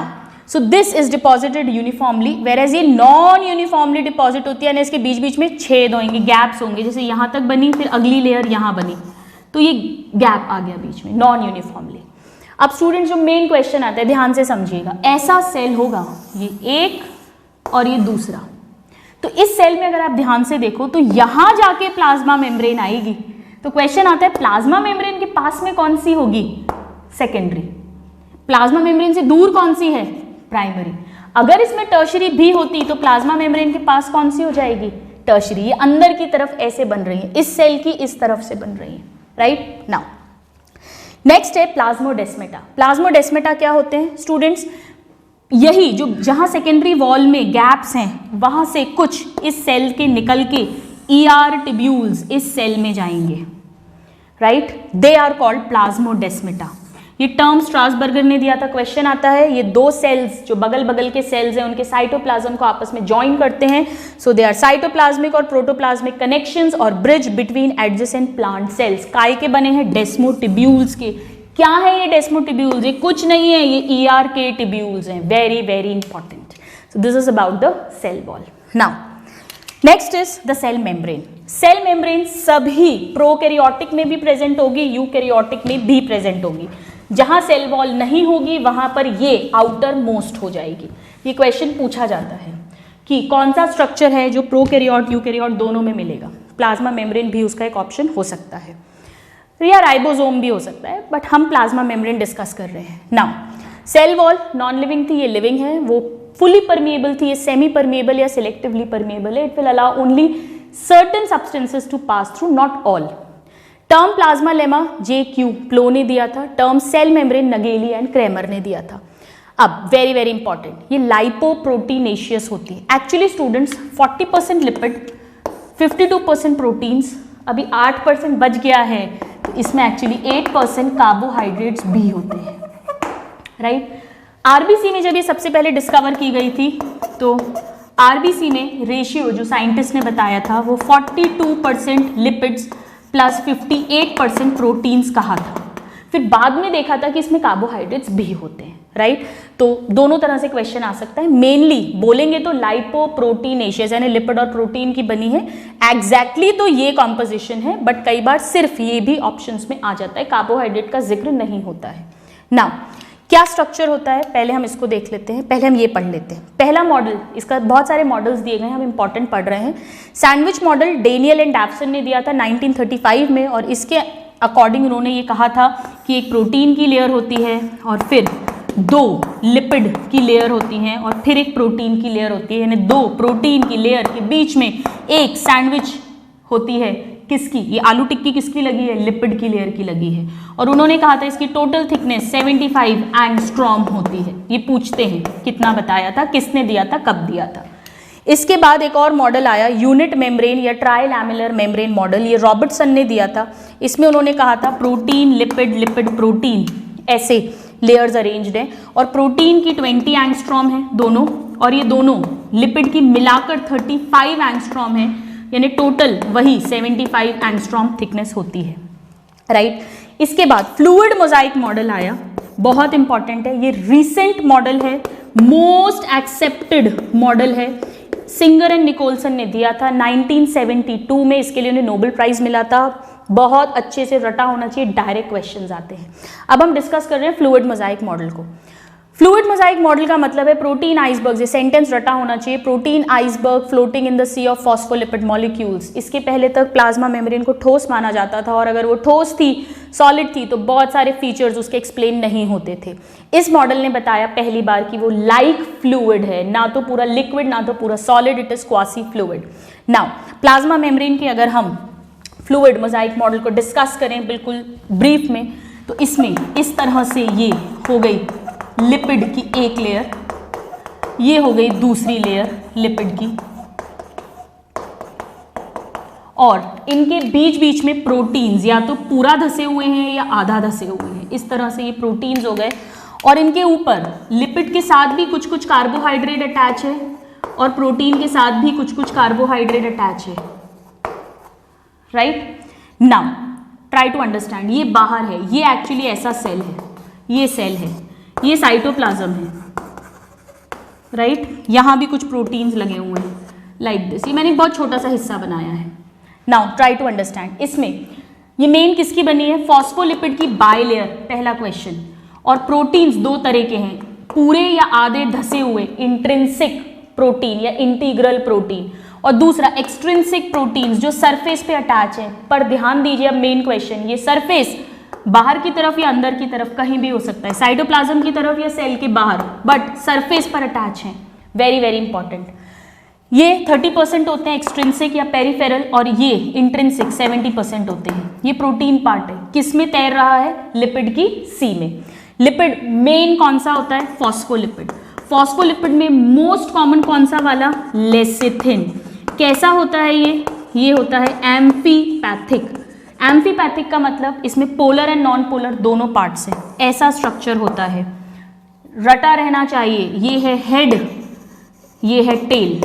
so this is deposited uniformly, whereas ये non uniformly deposit होती है, यानी इसके बीच बीच में छेद होंगे, गैप्स होंगे, जैसे यहाँ तक बनी, फिर अगली लेयर यहाँ बनी, तो ये गैप आ गया बीच में, नॉन यूनिफॉर्मली। अब स्टूडेंट जो मेन क्वेश्चन आता है, ध्यान से समझिएगा, ऐसा सेल होगा, ये एक और ये दूसरा, तो इस सेल में अगर आप ध्यान से देखो तो यहां जाके प्लाज्मा मेम्ब्रेन आएगी। तो क्वेश्चन आता है प्लाज्मा मेम्ब्रेन के पास में कौन सी होगी? सेकेंडरी। प्लाज्मा मेम्ब्रेन से दूर कौन सी है? प्राइमरी। अगर इसमें टर्शरी भी होती तो प्लाज्मा मेम्ब्रेन के पास कौन सी हो जाएगी? टर्शरी। ये अंदर की तरफ ऐसे बन रही है, इस सेल की इस तरफ से बन रही है, राइट। नाउ नेक्स्ट है प्लाज्मोडेस्मेटा। प्लाज्मोडेस्मेटा क्या होते हैं स्टूडेंट्स? यही जो जहां सेकेंडरी वॉल में गैप्स हैं वहां से कुछ इस सेल के निकल के ER टिब्यूल्स इस सेल में जाएंगे, right. They are called plasmodesmata. ये टर्म स्ट्रासबर्गर ने दिया था, क्वेश्चन आता है, ये 2 सेल्स जो बगल बगल के सेल्स हैं उनके साइटोप्लाज्म को आपस में ज्वाइन करते हैं। सो दे आर साइटोप्लाज्मिक और प्रोटोप्लाज्मिक कनेक्शंस और bridge between adjacent plant cells. काय के बने हैं? डेस्मोटिब्यूल्स के। क्या है ये डेस्मोटिब्यूल्स? ये कुछ नहीं है, ये ER के टिब्यूल्स हैं, very very important. So this is about the cell wall. Now next is the cell membrane. Cell membrane सभी प्रोकैरियोटिक में भी प्रेजेंट होगी, यूकैरियोटिक में भी प्रेजेंट होगी। जहां सेल वॉल नहीं होगी वहां पर ये आउटर मोस्ट हो जाएगी। ये क्वेश्चन पूछा जाता है कि कौन सा स्ट्रक्चर है जो प्रोकैरियोट यूकैरियोट दोनों में मिलेगा। प्लाज्मा मेम्ब्रेन भी उसका एक ऑप्शन हो सकता है, या राइबोसोम भी हो सकता है, बट हम प्लाज्मा मेम्ब्रेन डिस्कस कर रहे हैं। Now cell wall non living थी, ये लिविंग है। वो फुली परमिएबल थी, ये सेमी परमिएबल या सिलेक्टिवली परमिएबल है। It will allow only certain substances to pass through, not all. Term plasma lemma JQ Plowe ने दिया था, term cell membrane Nageli and Cramer ने दिया था। अब वेरी वेरी इंपॉर्टेंट, ये लाइपोप्रोटीनेशियस होती है। एक्चुअली स्टूडेंट्स 40% लिपिड, 52% प्रोटीन्स, अभी 8% बच गया है, तो इसमें एक्चुअली 8% कार्बोहाइड्रेट्स भी होते हैं, राइट। RBC में जब ये सबसे पहले डिस्कवर की गई थी तो RBC में रेशियो जो साइंटिस्ट ने बताया था वो 42% लिपिड्स प्लस 58% प्रोटीन्स कहा था। फिर बाद में देखा था कि इसमें कार्बोहाइड्रेट्स भी होते हैं, राइट। तो दोनों तरह से क्वेश्चन आ सकता है। मेनली बोलेंगे तो लाइपोप्रोटीनेशियस यानी लिपिड और प्रोटीन की बनी है। एग्जैक्टली तो ये कॉम्पोजिशन है, बट कई बार सिर्फ ये भी ऑप्शंस में आ जाता है, कार्बोहाइड्रेट का जिक्र नहीं होता है। नाउ क्या स्ट्रक्चर होता है, पहले हम इसको देख लेते हैं, पहले हम ये पढ़ लेते हैं। पहला मॉडल, इसका बहुत सारे मॉडल्स दिए गए हैं, हम इंपॉर्टेंट पढ़ रहे हैं। सैंडविच मॉडल डेनियल एंड डैफ्सन ने दिया था 1935 में, और इसके अकॉर्डिंग उन्होंने ये कहा था कि एक प्रोटीन की लेयर होती है और फिर 2 लिपिड की लेयर होती हैं और फिर एक प्रोटीन की लेयर होती है, यानी 2 प्रोटीन की लेयर के बीच में एक सैंडविच होती है। किसकी? ये आलू टिक्की किसकी लगी है? लिपिड की लेयर की लगी है। और उन्होंने कहा था इसकी टोटल थिकनेस 75 एंगस्ट्रॉम होती है। ये पूछते हैं कितना बताया था, किसने दिया था, कब दिया था। इसके बाद एक और मॉडल आया यूनिट मेम्ब्रेन या ट्राइलैमेलर मेम्ब्रेन मॉडल, ये रॉबर्टसन ने दिया था। इसमें उन्होंने कहा था प्रोटीन लिपिड, लिपिड प्रोटीन, ऐसे लेयर्स अरेंज्ड हैं और प्रोटीन की 20 एंगस्ट्रॉम है दोनों, और ये दोनों लिपिड की मिलाकर 35 एंगस्ट्रॉम है, यानी टोटल वही 75 एंगस्ट्रॉम थिकनेस होती है, राइट। इसके बाद फ्लूइड मोजाइक मॉडल आया, बहुत इंपॉर्टेंट है, ये रिसेंट मॉडल है, मोस्ट एक्सेप्टेड मॉडल है, सिंगर एंड निकोलसन ने दिया था 1972 में, इसके लिए उन्हें नोबेल प्राइज मिला था। बहुत अच्छे से रटा होना चाहिए, डायरेक्ट क्वेश्चंस आते हैं। अब हम डिस्कस कर रहे हैं फ्लूइड मोजाइक मॉडल को। फ्लूइड मोजाइक मॉडल का मतलब है प्रोटीन आइसबर्ग, ये सेंटेंस रटा होना चाहिए, protein iceberg floating in the sea of phospholipid molecules. इसके पहले तक प्लाज्मा मेम्ब्रेन को ठोस माना जाता था, और अगर वो ठोस थी, सॉलिड थी, तो बहुत सारे फीचर्स उसके एक्सप्लेन नहीं होते थे। इस मॉडल ने बताया पहली बार कि वो लाइक फ्लूइड है, ना तो पूरा लिक्विड ना तो पूरा solid, it is quasi fluid. Now plasma membrane के अगर हम फ्लूइड मोजाइक मॉडल को डिस्कस करें बिल्कुल ब्रीफ में, तो इसमें इस तरह से ये हो गई लिपिड की एक लेयर, ये हो गई दूसरी लेयर लिपिड की, और इनके बीच बीच में प्रोटीन्स या तो पूरा धसे हुए हैं या आधा धसे हुए हैं, इस तरह से ये प्रोटीन्स हो गए। और इनके ऊपर लिपिड के साथ भी कुछ कुछ कार्बोहाइड्रेट अटैच है, और प्रोटीन के साथ भी कुछ कुछ कार्बोहाइड्रेट अटैच है, right. Now try to understand, ये बाहर है, ये एक्चुअली ऐसा सेल है, ये सेल है, ये साइटोप्लाज्म है, राइट। यहां भी कुछ प्रोटीन्स लगे हुए हैं लाइक दिस, ये मैंने बहुत छोटा सा हिस्सा बनाया है। नाउ ट्राई टू अंडरस्टैंड, इसमें ये मेन किसकी बनी है, फॉस्फोलिपिड की बाइलेयर, पहला क्वेश्चन। और प्रोटीन्स दो तरह के हैं, पूरे या आधे धसे हुए इंट्रिंसिक प्रोटीन या इंटीग्रल प्रोटीन, और दूसरा एक्सट्रिंसिक प्रोटीन्स जो सरफेस पे अटैच है। पर ध्यान दीजिए, अब मेन क्वेश्चन, ये सरफेस बाहर की तरफ या अंदर की तरफ कहीं भी हो सकता है, साइटोप्लाज्म की तरफ या सेल के बाहर, बट सरफेस पर अटैच है, वेरी वेरी इंपॉर्टेंट। ये 30% होते हैं एक्सट्रिंसिक या पेरिफेरल, और ये इंट्रिंसिक 70% होते हैं। ये प्रोटीन पार्ट है, किस में तैर रहा है, लिपिड की सी में। लिपिड मेन कौन सा होता है, फॉस्फोलिपिड। फॉस्फोलिपिड में मोस्ट कॉमन कौन सा वाला, लेसिथिन। कैसा होता है ये होता है एम्फीपैथिक। एम्फीपैथिक का मतलब इसमें पोलर एंड नॉन पोलर दोनों पार्ट्स हैं, ऐसा स्ट्रक्चर होता है, रटा रहना चाहिए। ये है हेड, ये है टेल,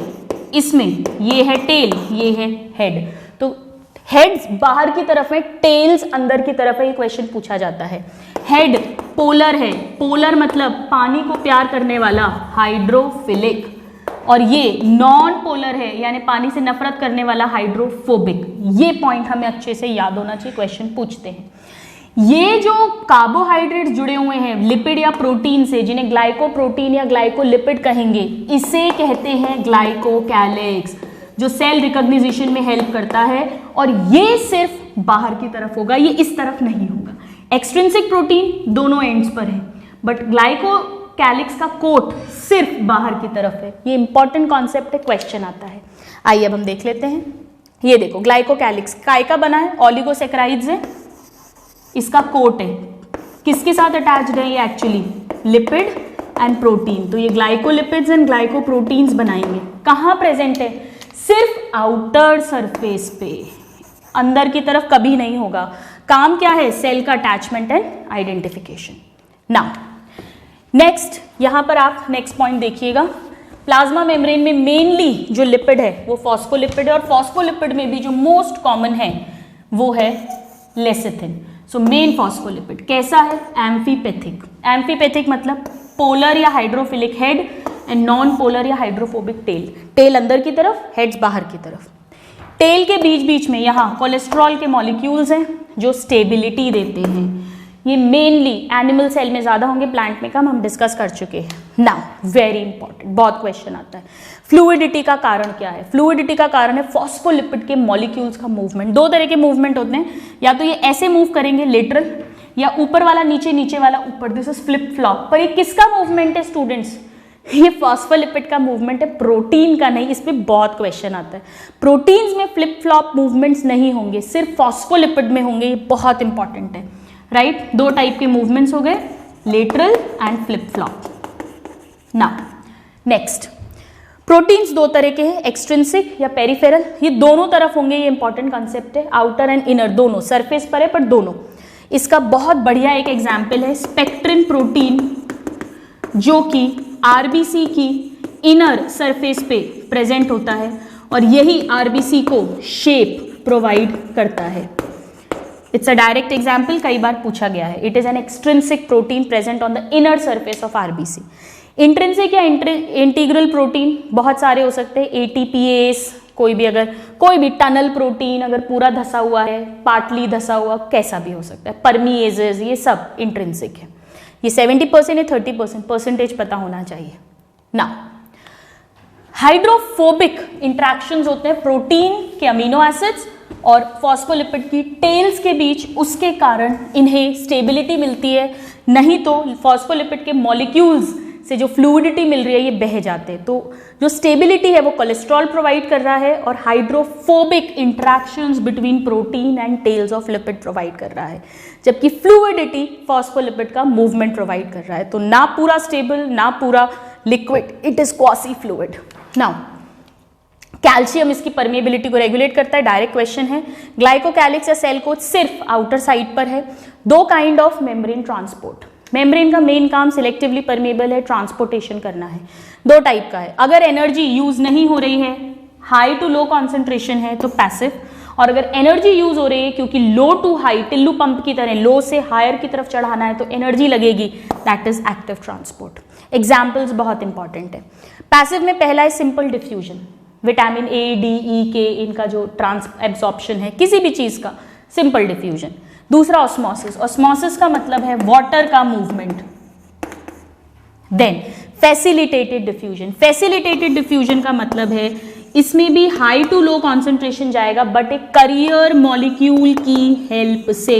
इसमें ये है टेल, ये है हेड। तो हेड्स बाहर की तरफ है, टेल्स अंदर की तरफ है, ये क्वेश्चन पूछा जाता है। हेड पोलर है, पोलर मतलब पानी को प्यार करने वाला, हाइड्रोफिलिक, और ये नॉन पोलर है यानी पानी से नफरत करने वाला, हाइड्रोफोबिक। ये पॉइंट हमें अच्छे से याद होना चाहिए, क्वेश्चन पूछते हैं। ये जो कार्बोहाइड्रेट्स जुड़े हुए हैं लिपिड या प्रोटीन से, जिन्हें ग्लाइकोप्रोटीन या ग्लाइकोलिपिड कहेंगे, इसे कहते हैं ग्लाइकोकैलिक्स, जो सेल रिकॉग्निशन में हेल्प करता है। और ये सिर्फ बाहर की तरफ होगा, ये इस तरफ नहीं होगा। एक्सट्रिंसिक प्रोटीन दोनों एंड्स पर है, बट ग्लाइकोकैलिक्स का कोट सिर्फ बाहर की तरफ है। ये इंपॉर्टेंट कॉन्सेप्ट है, क्वेश्चन आता है। आइए अब हम देख लेते हैं। ये देखो ग्लाइकोकैलिक्स काय का बना है, ऑलिगोसैकेराइड्स है, इसका कोट है, किसके साथ अटैच्ड है ये, एक्चुअली लिपिड एंड प्रोटीन। तो ये ग्लाइकोलिपिड्स एंड ग्लाइकोप्रोटीन्स बनाएंगे। कहाँ प्रेजेंट है, सिर्फ आउटर सरफेस पे, अंदर की तरफ कभी नहीं होगा। काम क्या है, सेल का attachment and identification. Now next, यहां पर आप नेक्स्ट पॉइंट देखिएगा। प्लाज्मा मेम्ब्रेन में मेनली जो लिपिड है वो फॉस्फोलिपिड है, और फॉस्फोलिपिड में भी जो मोस्ट कॉमन है वो है लेसिथिन। सो मेन फॉस्फोलिपिड कैसा है, एम्फीपैथिक। एम्फीपैथिक मतलब पोलर या hydrophilic head and non polar या हाइड्रोफोबिक टेल। टेल अंदर की तरफ, हेड्स बाहर की तरफ। टेल के बीच बीच में यहाँ कोलेस्ट्रॉल के मॉलिक्यूल्स हैं जो स्टेबिलिटी देते हैं। ये मेनली एनिमल सेल में ज़्यादा होंगे, प्लांट में कम, हम डिस्कस कर चुके हैं। नाउ वेरी इंपॉर्टेंट, बहुत क्वेश्चन आता है, फ्लूइडिटी का कारण क्या है। फ्लूइडिटी का कारण है फॉस्फोलिपिड के मॉलिक्यूल्स का मूवमेंट। दो तरह के मूवमेंट होते हैं, या तो ये ऐसे मूव करेंगे लेटरल, या ऊपर वाला नीचे, नीचे वाला ऊपर, दिस इज फ्लिप फ्लॉप। पर ये किसका मूवमेंट है स्टूडेंट्स, ये फॉस्फोलिपिड का मूवमेंट है, प्रोटीन का नहीं। इसमें बहुत क्वेश्चन आता है, प्रोटीन्स में फ्लिप फ्लॉप मूवमेंट्स नहीं होंगे, सिर्फ फॉस्फोलिपिड में होंगे। ये बहुत इंपॉर्टेंट है, राइट। दो टाइप के मूवमेंट्स हो गए, lateral and flip flop. Now next, proteins दो तरह के हैं, एक्सट्रिंसिक या पेरिफेरल, ये दोनों तरफ होंगे, ये इंपॉर्टेंट कंसेप्ट है, आउटर एंड इनर दोनों, सरफेस पर है पर दोनों। इसका बहुत बढ़िया एक एग्जाम्पल है स्पेक्ट्रिन प्रोटीन, जो कि आरबीसी की इनर सरफेस पे प्रेजेंट होता है और यही आरबीसी को शेप प्रोवाइड करता है। इट्स अ डायरेक्ट एग्जाम्पल, कई बार पूछा गया है। It is an extrinsic protein present on the inner surface of RBC. Intrinsic या इंटीग्रल प्रोटीन बहुत सारे हो सकते हैं, एटीपीएस, कोई भी टनल प्रोटीन अगर पूरा धसा हुआ है, पार्टली धसा हुआ, कैसा भी हो सकता है, परमीएजेस, ये सब इंट्रिंसिक है। ये 70% या 30% परसेंटेज पता होना चाहिए ना। हाइड्रोफोबिक इंट्रैक्शंस होते हैं प्रोटीन के अमीनो एसिड्स और फॉस्फोलिपिड की टेल्स के बीच, उसके कारण इन्हें स्टेबिलिटी मिलती है, नहीं तो फॉस्फोलिपिड के मॉलिक्यूल्स से जो फ्लूइडिटी मिल रही है ये बह जाते हैं। तो जो स्टेबिलिटी है वो कोलेस्ट्रॉल प्रोवाइड कर रहा है और hydrophobic interactions between protein and tails of lipid provide कर रहा है, जबकि फ्लूइडिटी फॉस्फोलिपिड का मूवमेंट प्रोवाइड कर रहा है। तो ना पूरा स्टेबल ना पूरा liquid, it is quasi fluid. Now calcium इसकी परमेबिलिटी को रेगुलेट करता है, डायरेक्ट क्वेश्चन है। ग्लाइकोकैलिक्स या सेल कोच सिर्फ आउटर साइड पर है। दो kind of membrane transport, membrane का मेन काम सिलेक्टिवली परमेबल है, ट्रांसपोर्टेशन करना है। दो टाइप का है, अगर एनर्जी यूज नहीं हो रही है, हाई टू लो कॉन्सेंट्रेशन है तो पैसिव, और अगर एनर्जी यूज हो रही है क्योंकि लो टू हाई, टिल्लू पंप की तरह लो से हायर की तरफ चढ़ाना है तो एनर्जी लगेगी, that is active transport. Examples बहुत इंपॉर्टेंट है। पैसिव में पहला है simple diffusion, vitamin A, D, E, K, इनका जो ट्रांस एब्सॉर्प्शन है किसी भी चीज का, सिंपल डिफ्यूजन। दूसरा ऑस्मोसिस, ऑस्मोसिस का मतलब है वाटर का movement. Then facilitated diffusion, facilitated diffusion का मतलब है इसमें भी हाई टू लो कॉन्सेंट्रेशन जाएगा बट एक करियर मॉलिक्यूल की हेल्प से।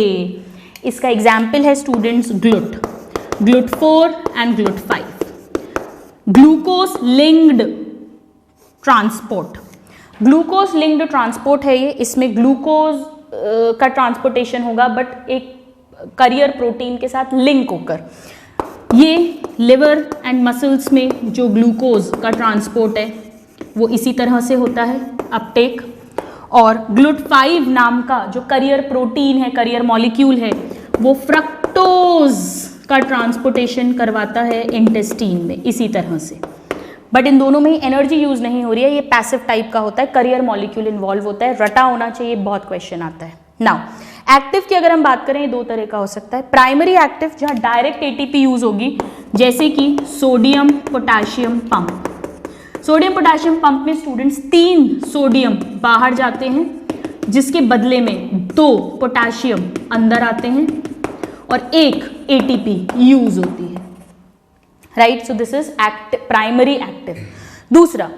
इसका एग्जाम्पल है students GLUT 4 and GLUT 5। Glucose linked transport, glucose linked transport है ये, इसमें ग्लूकोज का ट्रांसपोर्टेशन होगा बट एक करियर प्रोटीन के साथ लिंक होकर। ये लिवर एंड मसल्स में जो ग्लूकोज का ट्रांसपोर्ट है वो इसी तरह से होता है, अपटेक। और GLUT5 नाम का जो करियर प्रोटीन है, करियर मॉलिक्यूल है, वो फ्रक्टोज का ट्रांसपोर्टेशन करवाता है इंटेस्टीन में इसी तरह से। बट इन दोनों में एनर्जी यूज नहीं हो रही है, ये पैसिव टाइप का होता है, करियर मॉलिक्यूल इन्वॉल्व होता है, रटा होना चाहिए, बहुत क्वेश्चन आता है। नाउ एक्टिव की अगर हम बात करें, दो तरह का हो सकता है। प्राइमरी एक्टिव जहां डायरेक्ट एटीपी यूज होगी, जैसे कि sodium potassium pump. Sodium potassium pump में स्टूडेंट्स 3 सोडियम बाहर जाते हैं जिसके बदले में 2 पोटेशियम अंदर आते हैं और 1 एटीपी यूज होती है, right. So this is primary active. दूसरा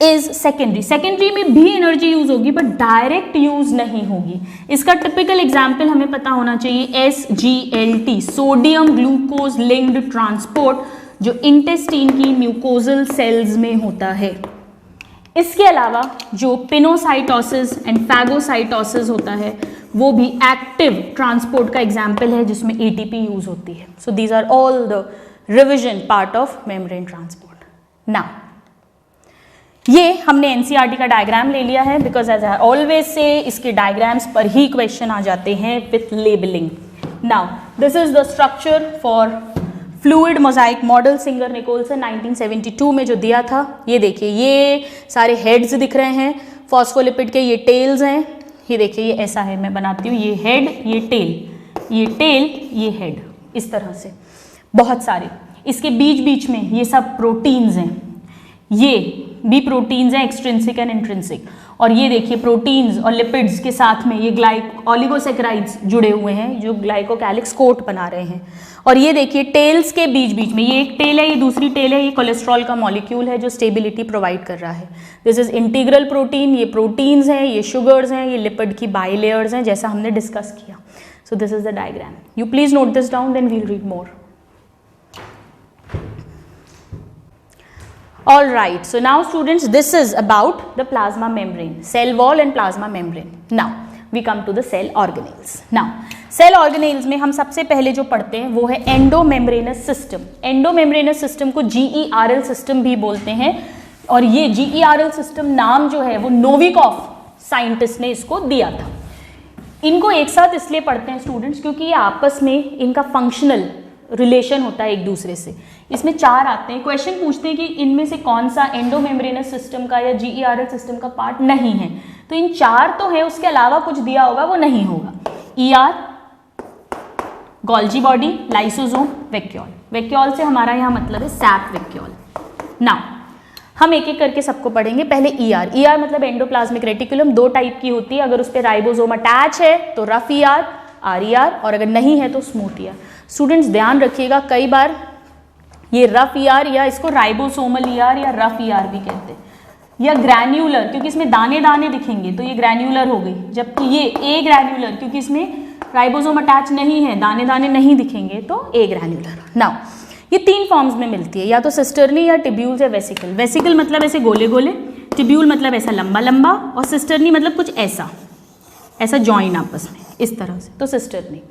इज सेकेंडरी, सेकेंडरी में भी एनर्जी यूज होगी बट डायरेक्ट यूज नहीं होगी। इसका टिपिकल एग्जाम्पल हमें पता होना चाहिए, SGLT, sodium glucose linked transport, जो इंटेस्टीन की म्यूकोजल सेल्स में होता है। इसके अलावा जो पिनोसाइटोसिस एंड फैगोसाइटोसिस होता है वो भी एक्टिव ट्रांसपोर्ट का एग्जाम्पल है जिसमें एटीपी यूज होती है। So these are all the revision part of membrane transport. Now ये हमने एनसीईआरटी का डायग्राम ले लिया है because as I always say इसके डायग्राम्स पर ही क्वेश्चन आ जाते हैं with labelling. Now this is the structure for fluid mosaic model, Singer Nicolson 1972 में जो दिया था। ये देखिए, ये सारे हेड्स दिख रहे हैं फॉस्फोलिपिड के, ये टेल्स हैं। ये देखिए, ये ऐसा है, मैं बनाती हूँ, ये हेड, ये टेल, ये टेल, ये हेड, इस तरह से बहुत सारे। इसके बीच बीच में ये सब प्रोटीन्स हैं, ये भी प्रोटीन्स हैं, एक्सट्रिंसिक एंड इंट्रिंसिक। और ये देखिए प्रोटीन्स और लिपिड्स के साथ में ये ऑलिगोसैकेराइड्स जुड़े हुए हैं जो ग्लाइकोकैलिक्स कोट बना रहे हैं। और ये देखिए टेल्स के बीच बीच में, ये एक टेल है, ये दूसरी टेल है, ये कोलेस्ट्रॉल का मॉलिक्यूल है जो स्टेबिलिटी प्रोवाइड कर रहा है। दिस इज इंटीग्रल प्रोटीन, ये प्रोटीन्स हैं, ये शुगर्स हैं, ये लिपिड की बाइलेयर्स हैं, जैसा हमने डिस्कस किया। So this is the diagram. You please note this down, then we'll read more. All right, so now students, this is about the plasma membrane, cell wall and plasma membrane. Now we come to the cell organelles. Now cell organelles में हम सबसे पहले जो पढ़ते हैं वो है एंडोमेम्ब्रेनस सिस्टम। एंडोमेम्ब्रेनस सिस्टम को GERL सिस्टम भी बोलते हैं, और ये GERL सिस्टम नाम जो है वो नोविकोव साइंटिस्ट ने इसको दिया था। इनको एक साथ इसलिए पढ़ते हैं स्टूडेंट्स क्योंकि ये आपस में इनका फंक्शनल रिलेशन होता है एक दूसरे से। इसमें 4 आते हैं, क्वेश्चन पूछते हैं कि इनमें से कौन सा एंडोमेम्ब्रेनस सिस्टम का या GERL सिस्टम का पार्ट नहीं है। तो इन 4 तो है, उसके अलावा कुछ दिया होगा वो नहीं होगा। ER, Golgi body, lysosome, vacuole. Vacuole से हमारा यहाँ मतलब है सैप वैक्यूल। नाउ हम एक एक करके सबको पढ़ेंगे। पहले ER। ER मतलब एंडोप्लाज्मिक रेटिकुलम, 2 टाइप की होती है। अगर उस पर राइबोसोम अटैच है तो रफ ER, RER, और अगर नहीं है तो स्मूथ ER। स्टूडेंट्स ध्यान रखिएगा, कई बार ये रफ ER या इसको राइबोसोमल ER या रफ ER भी कहते हैं, या ग्रैन्युलर, क्योंकि इसमें दाने दाने दिखेंगे तो ये ग्रैन्युलर हो गई, जबकि ये ए ग्रैन्युलर, क्योंकि इसमें राइबोसोम अटैच नहीं है, दाने दाने नहीं दिखेंगे तो ए ग्रैन्युलर। नाउ ये 3 फॉर्म्स में मिलती है, या तो सिस्टर्नी या टिब्यूल्स या वेसिकल। वेसिकल मतलब ऐसे गोले गोले, टिब्यूल मतलब ऐसा लंबा लंबा, और सिस्टर्नी मतलब कुछ ऐसा ऐसा जॉइन आपस में इस तरह से, तो सिस्टर्नी।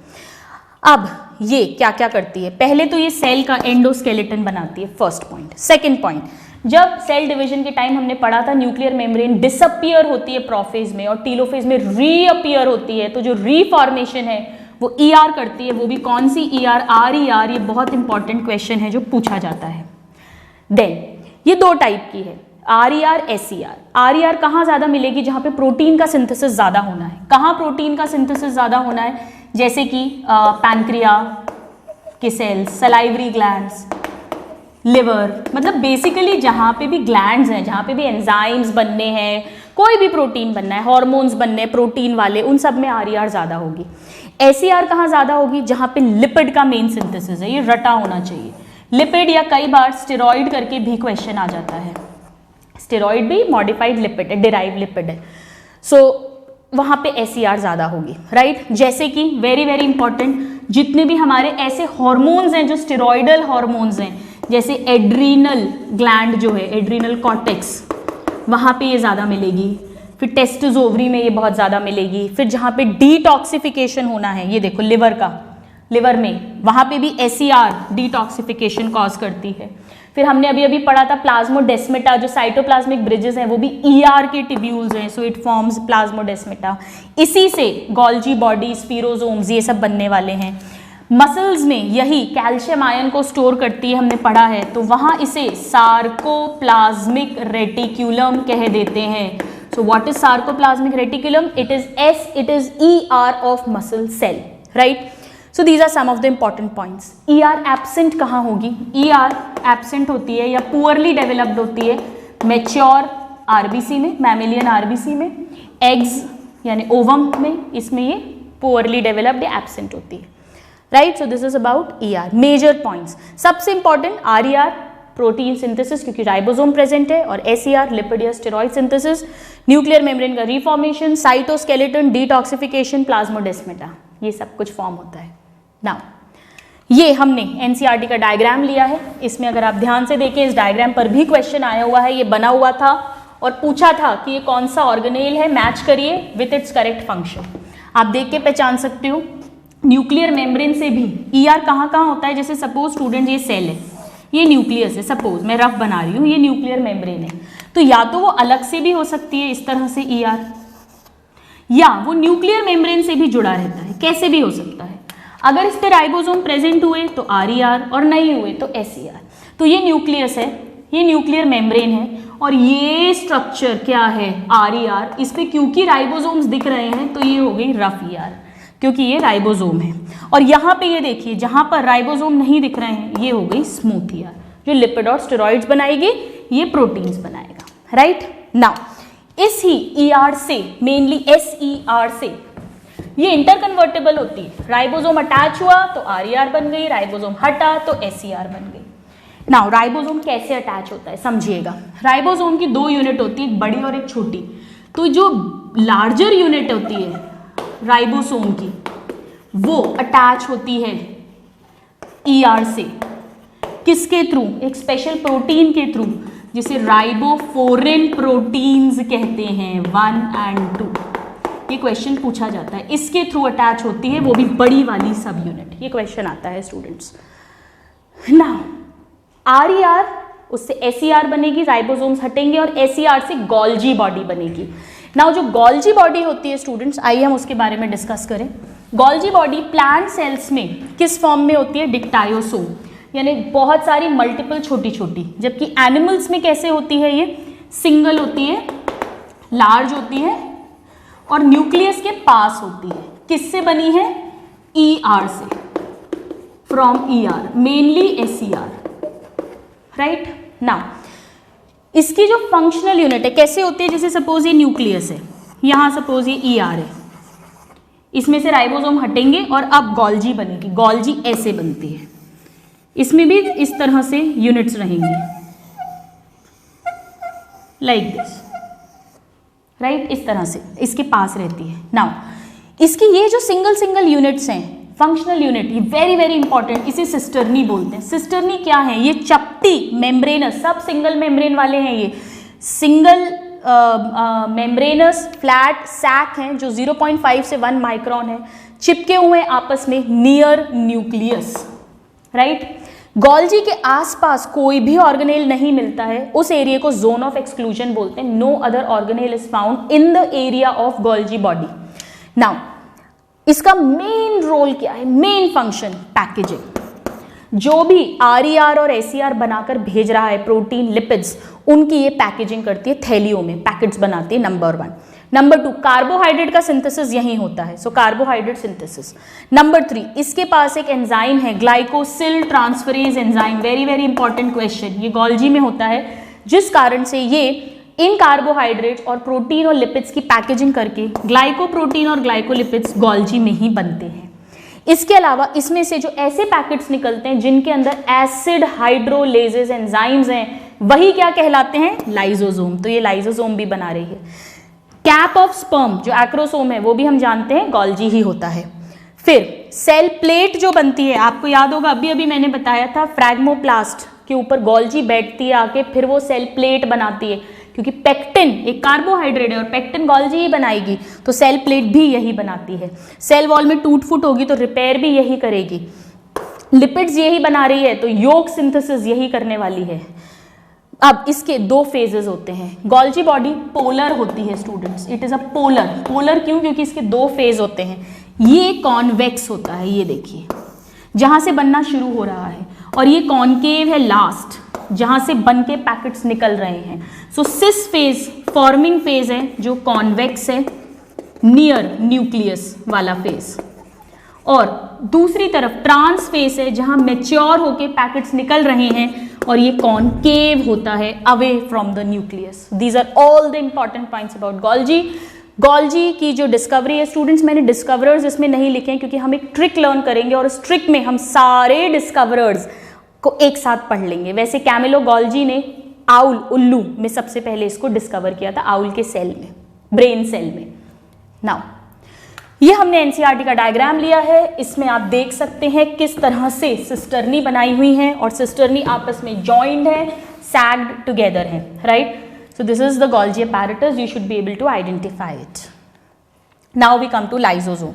अब ये क्या क्या करती है, पहले तो ये सेल का एंडोस्केलेटन बनाती है, फर्स्ट पॉइंट। सेकंड पॉइंट, जब सेल डिवीजन के टाइम हमने पढ़ा था न्यूक्लियर मेम्ब्रेन डिसअपियर होती है प्रोफेज में और टीलोफेज में रीअपियर होती है, तो जो रीफॉर्मेशन है वो ER करती है। वो भी कौन सी ER? RER। ये बहुत इंपॉर्टेंट क्वेश्चन है जो पूछा जाता है। देन ये 2 टाइप की है, RER, SER। RER कहाँ ज्यादा मिलेगी? जहाँ पे प्रोटीन का सिंथेसिस ज्यादा होना है। कहाँ प्रोटीन का सिंथेसिस ज्यादा होना है? जैसे कि पैनक्रिया के सेल्स, सलाइवरी ग्लैंड्स, लिवर, मतलब बेसिकली जहाँ पे भी ग्लैंड्स हैं, जहाँ पे भी एंजाइम्स बनने हैं, कोई भी प्रोटीन बनना है, हार्मोन्स बनने हैं प्रोटीन वाले, उन सब में RER ज़्यादा होगी। SER कहाँ ज़्यादा होगी? जहाँ पे लिपिड का मेन सिंथेसिस है, ये रटा होना चाहिए। लिपिड, या कई बार स्टेरॉइड करके भी क्वेश्चन आ जाता है। स्टेरॉइड भी मॉडिफाइड लिपिड है, डिराइव लिपिड है, सो वहाँ पे SER ज़्यादा होगी, राइट। जैसे कि वेरी वेरी इंपॉर्टेंट, जितने भी हमारे ऐसे हार्मोन्स हैं जो स्टेरॉइडल हार्मोन्स हैं, जैसे एड्रीनल ग्लैंड जो है, एड्रीनल कॉर्टेक्स, वहाँ पे ये ज़्यादा मिलेगी। फिर टेस्टिस ओवरी में ये बहुत ज़्यादा मिलेगी। फिर जहाँ पे डिटॉक्सिफिकेशन होना है, ये देखो लिवर का, लिवर में, वहाँ पे भी SER डिटॉक्सिफिकेशन कॉज करती है। फिर हमने अभी अभी पढ़ा था प्लाज्मोडेस्मेटा, जो साइटोप्लाज्मिक ब्रिजेस हैं वो भी ER के टिब्यूल्स हैं, सो इट फॉर्म्स प्लाज्मोडेस्मेटा। इसी से गोल्जी बॉडी, स्पीरोसोम्स, ये सब बनने वाले हैं। मसल्स में यही कैल्शियम आयन को स्टोर करती है, हमने पढ़ा है, तो वहाँ इसे सार्कोप्लाज्मिक रेटिक्यूलम कह देते हैं। So what is sarcoplasmic reticulum? It is ER of muscle cell, right. So these are some of the important points. ER absent कहाँ होगी? ER एब्सेंट होती है या पुअरली डेवलप्ड होती है मैच्योर RBC में, मैमेलियन RBC में, एग्स यानी ओवम में, इसमें ये पुअरली डेवलप्ड या एब्सेंट होती है, right. So this is about ER। Major points, सबसे इंपॉर्टेंट RER प्रोटीन सिंथेसिस क्योंकि राइबोसोम प्रेजेंट है, और SER लिपिड या स्टेरॉइड सिंथेसिस, न्यूक्लियर मेम्ब्रेन का रिफॉर्मेशन, साइटोस्केलेटन, डिटॉक्सिफिकेशन, प्लाज्मोडेस्मेटा, ये सब कुछ फॉर्म होता है। नाउ ये हमने NCERT का डायग्राम लिया है, इसमें अगर आप ध्यान से देखें इस डायग्राम पर भी क्वेश्चन आया हुआ है। ये बना हुआ था और पूछा था कि ये कौन सा ऑर्गेनेल है, मैच करिए विथ इट्स करेक्ट फंक्शन। आप देख के पहचान सकते हो। न्यूक्लियर मेम्ब्रेन से भी ER कहाँ कहाँ होता है? जैसे सपोज स्टूडेंट ये सेल है, ये न्यूक्लियस है, सपोज मैं रफ बना रही हूँ, ये न्यूक्लियर मेम्ब्रेन है, तो या तो वो अलग से भी हो सकती है इस तरह से ER, या वो न्यूक्लियर मेम्ब्रेन से भी जुड़ा रहता है, कैसे भी हो सकता है। अगर इस पे राइबोसोम प्रेजेंट हुए तो RER, और नहीं हुए तो SER। तो ये न्यूक्लियस है, ये न्यूक्लियर मेम्ब्रेन है, और ये स्ट्रक्चर क्या है? RER। इस पे क्योंकि राइबोसोम्स दिख रहे हैं तो ये हो गई रफ ER, क्योंकि ये राइबोसोम है। और यहाँ पे ये देखिए, जहाँ पर राइबोसोम नहीं दिख रहे हैं ये हो गई स्मूथ ER, जो लिपिड और स्टेरॉइड्स बनाएगी, ये प्रोटीन्स बनाएगा, राइट। नाउ इस ही ER से, मेनली SER से, ये इंटरकन्वर्टेबल होती है। राइबोसोम अटैच हुआ तो RER बन गई, राइबोसोम हटा तो SER बन गई। नाउ राइबोसोम कैसे अटैच होता है समझिएगा। राइबोसोम की 2 यूनिट होती है, एक बड़ी और एक छोटी। तो जो लार्जर यूनिट होती है राइबोसोम की, वो अटैच होती है ER से। किसके थ्रू? एक स्पेशल प्रोटीन के थ्रू, जिसे राइबोफोरिन प्रोटीन्स कहते हैं, 1 और 2। ये क्वेश्चन पूछा जाता है, इसके थ्रू अटैच होती है वो भी बड़ी वाली सब यूनिट, ये क्वेश्चन आता है स्टूडेंट्स। नाउ RER, उससे SER बनेगी, राइबोसोम्स हटेंगे और SER से गोल्जी बॉडी बनेगी। नाउ जो गोल्जी बॉडी होती है स्टूडेंट्स, आइए हम उसके बारे में डिस्कस करें। गोल्जी बॉडी प्लांट सेल्स में किस फॉर्म में होती है? डिक्टायोसोम, यानी बहुत सारी मल्टीपल छोटी छोटी, जबकि एनिमल्स में कैसे होती है? ये सिंगल होती है, लार्ज होती है और न्यूक्लियस के पास होती है। किससे बनी है? ER से, from ER, mainly SER, right. Now इसकी जो फंक्शनल यूनिट है कैसे होती है? जैसे सपोज ये न्यूक्लियस है, यहां सपोज ये ER है, इसमें से राइबोसोम हटेंगे और अब गोल्जी बनेगी। गोल्जी ऐसे बनती है, इसमें भी इस तरह से यूनिट्स रहेंगी, लाइक दिस, राइट, इस तरह से इसके पास रहती है। नाउ इसकी ये जो सिंगल सिंगल यूनिट्स हैं, फंक्शनल यूनिट, ये वेरी वेरी इंपॉर्टेंट, इसे सिस्टर्नी बोलते हैं। सिस्टर्नी क्या है? ये चपटी मेम्ब्रेनस, सब सिंगल मेम्ब्रेन वाले हैं, ये सिंगल मेम्ब्रेनस फ्लैट सैक हैं जो 0.5 से 1 माइक्रोन है, चिपके हुए आपस में नियर न्यूक्लियस, राइट। गोल्जी के आसपास कोई भी ऑर्गेनेल नहीं मिलता है, उस एरिया को जोन ऑफ एक्सक्लूजन बोलते हैं। No other organelle is found in the area of Golgi body. Now इसका मेन रोल क्या है? Main function packaging. जो भी RER और SER बनाकर भेज रहा है, प्रोटीन, लिपिड्स, उनकी ये पैकेजिंग करती है, थैलियों में पैकेट्स बनाती है, नंबर 1। नंबर 2, कार्बोहाइड्रेट का सिंथेसिस यहीं होता है, सो कार्बोहाइड्रेट सिंथेसिस। नंबर 3, इसके पास एक एंजाइम है, glycosyl transferase enzyme, very very important question, ये गोल्जी में होता है, जिस कारण से ये इन कार्बोहाइड्रेट्स और प्रोटीन और लिपिड्स की पैकेजिंग करके ग्लाइकोप्रोटीन और ग्लाइकोलिपिड्स गोल्जी में ही बनते हैं। इसके अलावा इसमें से जो ऐसे पैकेट्स निकलते हैं जिनके अंदर एसिड हाइड्रोलेजेस एंजाइम्स हैं, वही क्या कहलाते हैं? लाइसोसोम। तो ये लाइसोसोम भी बना रही है। कैप ऑफ स्पर्म जो एक्रोसोम है वो भी हम जानते हैं गोल्जी ही होता है। फिर सेल प्लेट जो बनती है, आपको याद होगा अभी अभी मैंने बताया था, फ्रैग्मोप्लास्ट के ऊपर गोल्जी बैठती है आके, फिर वो सेल प्लेट बनाती है, क्योंकि पेक्टिन एक कार्बोहाइड्रेट है और पेक्टिन गोल्जी ही बनाएगी, तो सेल प्लेट भी यही बनाती है। सेल वॉल में टूट फूट होगी तो रिपेयर भी यही करेगी। लिपिड्स यही बना रही है तो योग सिंथेसिस यही करने वाली है। अब इसके 2 फेजेस होते हैं। गोल्जी बॉडी पोलर होती है students, it is a polar. Polar क्यों? क्योंकि इसके 2 फेज होते हैं। ये कॉन्वेक्स होता है, ये देखिए जहां से बनना शुरू हो रहा है, और ये कॉनकेव है लास्ट, जहां से बन के पैकेट्स निकल रहे हैं। सो सिस फेज फॉर्मिंग फेज है जो कॉन्वेक्स है, नियर न्यूक्लियस वाला फेज, और दूसरी तरफ ट्रांस फेज है जहां मैच्योर होके पैकेट्स निकल रहे हैं, और ये कॉनकेव होता है, away from the nucleus. These are all the important points about Golgi. Golgi की जो डिस्कवरी है स्टूडेंट्स, मैंने डिस्कवरर्स इसमें नहीं लिखे हैं क्योंकि हम एक ट्रिक लर्न करेंगे और उस ट्रिक में हम सारे डिस्कवरर्स को एक साथ पढ़ लेंगे। वैसे कैमिलो गोल्जी ने आउल, उल्लू में सबसे पहले इसको डिस्कवर किया था, आउल के सेल में, ब्रेन सेल में। नाउ ये हमने एनसीईआरटी का डायग्राम लिया है, इसमें आप देख सकते हैं किस तरह से सिस्टर्नी बनाई हुई है और सिस्टर्नी आपस में जॉइंड है, सैग्ड टुगेदर है, right. So this is the Golgi apparatus, you should be able to identify it. Now we come to lysosome.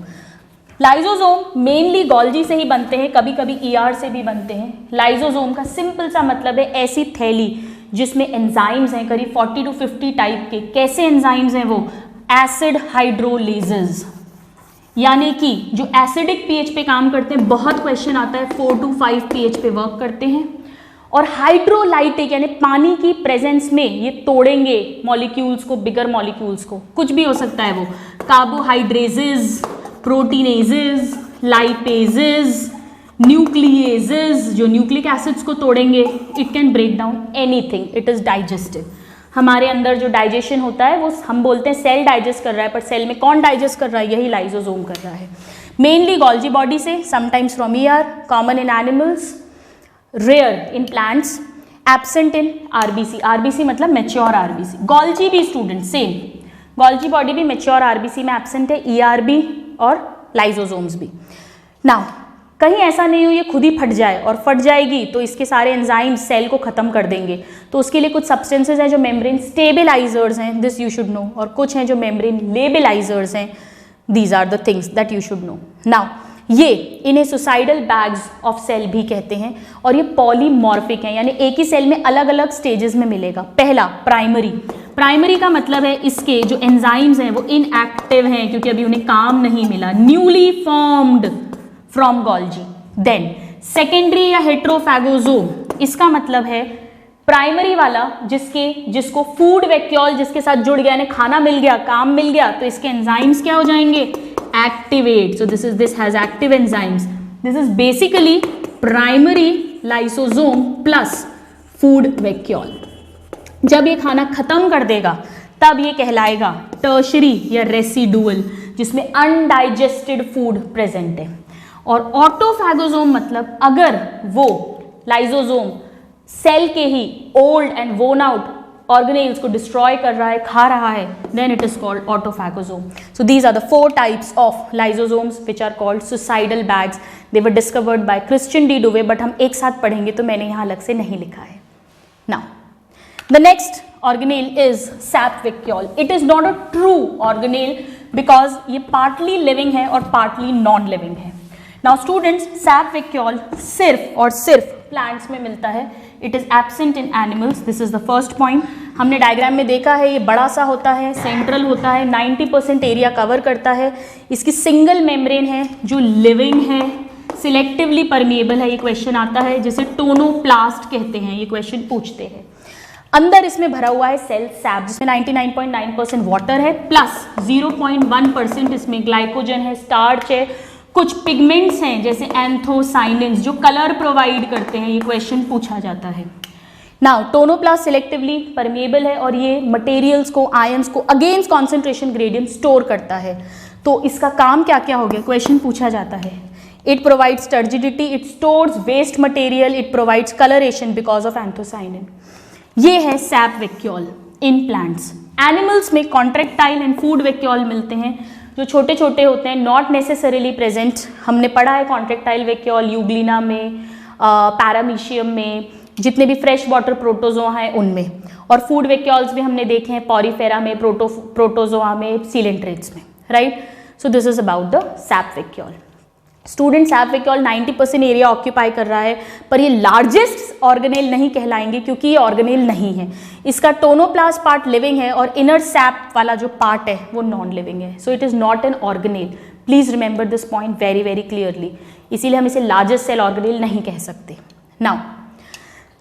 Lysosome mainly Golgi से ही बनते हैं, कभी कभी ER से भी बनते हैं। लाइसोसोम का सिंपल सा मतलब है ऐसी थैली जिसमें एंजाइम्स हैं करीब 40 to 50 टाइप के। कैसे एंजाइम्स हैं वो? एसिड हाइड्रोलेजेस, यानी कि जो एसिडिक pH पे काम करते हैं, बहुत क्वेश्चन आता है 4 to 5 pH पे वर्क करते हैं। और हाइड्रोलाइटिक यानी पानी की प्रेजेंस में ये तोड़ेंगे मॉलिक्यूल्स को, बिगर मॉलिक्यूल्स को, कुछ भी हो सकता है वो, कार्बोहाइड्रेजेस, प्रोटीनेजेस, लाइपेजेस, न्यूक्लिएजेस जो न्यूक्लिक एसिड्स को तोड़ेंगे। It can break down anything, it is digestive. हमारे अंदर जो डाइजेशन होता है वो हम बोलते हैं सेल डाइजेस्ट कर रहा है, पर सेल में कौन डाइजेस्ट कर रहा है? यही लाइसोसोम कर रहा है। मेनली गोल्जी बॉडी से, sometimes from ER, common in animals, rare in plants, absent in RBC। RBC मतलब मैच्योर RBC। गोल्जी भी स्टूडेंट सेम, गोल्जी बॉडी भी मैच्योर RBC में एब्सेंट है, ER भी और लाइसोसोम्स भी। नाउ कहीं ऐसा नहीं हो ये खुद ही फट जाए, और फट जाएगी तो इसके सारे एंजाइम सेल को खत्म कर देंगे। तो उसके लिए कुछ सब्सटेंसेज हैं जो मेम्ब्रेन स्टेबलाइजर्स हैं, दिस यू शुड नो, और कुछ हैं जो मेम्ब्रेन लेबलाइजर्स हैं, these are the things that you should know. Now ये इन्हें सुसाइडल बैग्स ऑफ सेल भी कहते हैं, और ये पॉलीमॉर्फिक हैं, यानी एक ही सेल में अलग अलग स्टेजेस में मिलेगा। पहला प्राइमरी, प्राइमरी का मतलब है इसके जो एंजाइम्स हैं वो इनएक्टिव हैं क्योंकि अभी उन्हें काम नहीं मिला, newly formed from Golgi. Then secondary या हेट्रोफैगोजोम, इसका मतलब है प्राइमरी वाला जिसको फूड वैक्यूल जिसके साथ जुड़ गया, यानी खाना मिल गया, काम मिल गया, तो इसके एंजाइम्स क्या हो जाएंगे, activate. So this has active enzymes, this is basically primary lysosome plus food vacuole. जब ये खाना खत्म कर देगा तब ये कहलाएगा टर्शरी या रेसिडुअल, जिसमें अनडाइजेस्टेड फूड प्रेजेंट है। और ऑटोफैगोसोम मतलब अगर वो लाइसोसोम सेल के ही old and worn out organelles को डिस्ट्रॉय कर रहा है, खा रहा है, then it is called autophagosome. So these are the 4 types of lysosomes which are called suicidal bags. They were discovered by Christian de Duve, but हम एक साथ पढ़ेंगे तो मैंने यहाँ अलग से नहीं लिखा है। Now the next organelle is sap vacuole. It is not a true organelle because ये partly living है और partly non living है। Now students, sap vacuole सिर्फ और सिर्फ plants में मिलता है, it is absent in animals, this is the first point। हमने डायग्राम में देखा है ये बड़ा सा होता है, सेंट्रल होता है, 90% एरिया कवर करता है, इसकी सिंगल मेम्ब्रेन है जो लिविंग है, सिलेक्टिवली परमिएबल है, ये क्वेश्चन आता है, जिसे टोनोप्लास्ट कहते हैं, ये क्वेश्चन पूछते हैं। अंदर इसमें भरा हुआ है सेल सैप, जिसमें 99.9% वाटर है प्लस 0.1% इसमें ग्लाइकोजन है, स्टार्च है, कुछ पिगमेंट्स हैं जैसे एंथोसाइनिन्स जो कलर प्रोवाइड करते हैं, ये क्वेश्चन पूछा जाता है। नाउ टोनोप्लास्ट सिलेक्टिवली परमिएबल है और ये मटेरियल्स को, आयंस को अगेंस्ट कॉन्सेंट्रेशन ग्रेडियंट स्टोर करता है। तो इसका काम क्या क्या हो गया, क्वेश्चन पूछा जाता है। It provides turgidity, it stores waste material, it provides colouration because of anthocyanin. ये है sap vacuole in plants. Animals में कॉन्ट्रैक्टाइल एंड फूड वैक्यूल मिलते हैं जो छोटे छोटे होते हैं, नॉट नेसेसरीली प्रेजेंट। हमने पढ़ा है कॉन्ट्रैक्टाइल वैक्यूल यूग्लिना में, पैरामीशियम में, जितने भी फ्रेश वाटर प्रोटोजोआ हैं उनमें, और फूड वैक्यूल्स भी हमने देखे हैं पॉरीफेरा में, प्रोटोजोआ में, सीलेंट्रेट्स में, right. So this is about the SAP vacuole. Student SAP vacuole 90% area occupy कर रहा है, पर ये लार्जेस्ट ऑर्गेनेल नहीं कहलाएंगे क्योंकि ये ऑर्गेनेल नहीं है। इसका टोनोप्लास्ट पार्ट लिविंग है और इनर सैप वाला जो पार्ट है वो नॉन लिविंग है। So it is not an organelle, please remember this point very very clearly, इसीलिए हम इसे लार्जेस्ट सेल ऑर्गेनेल नहीं कह सकते। Now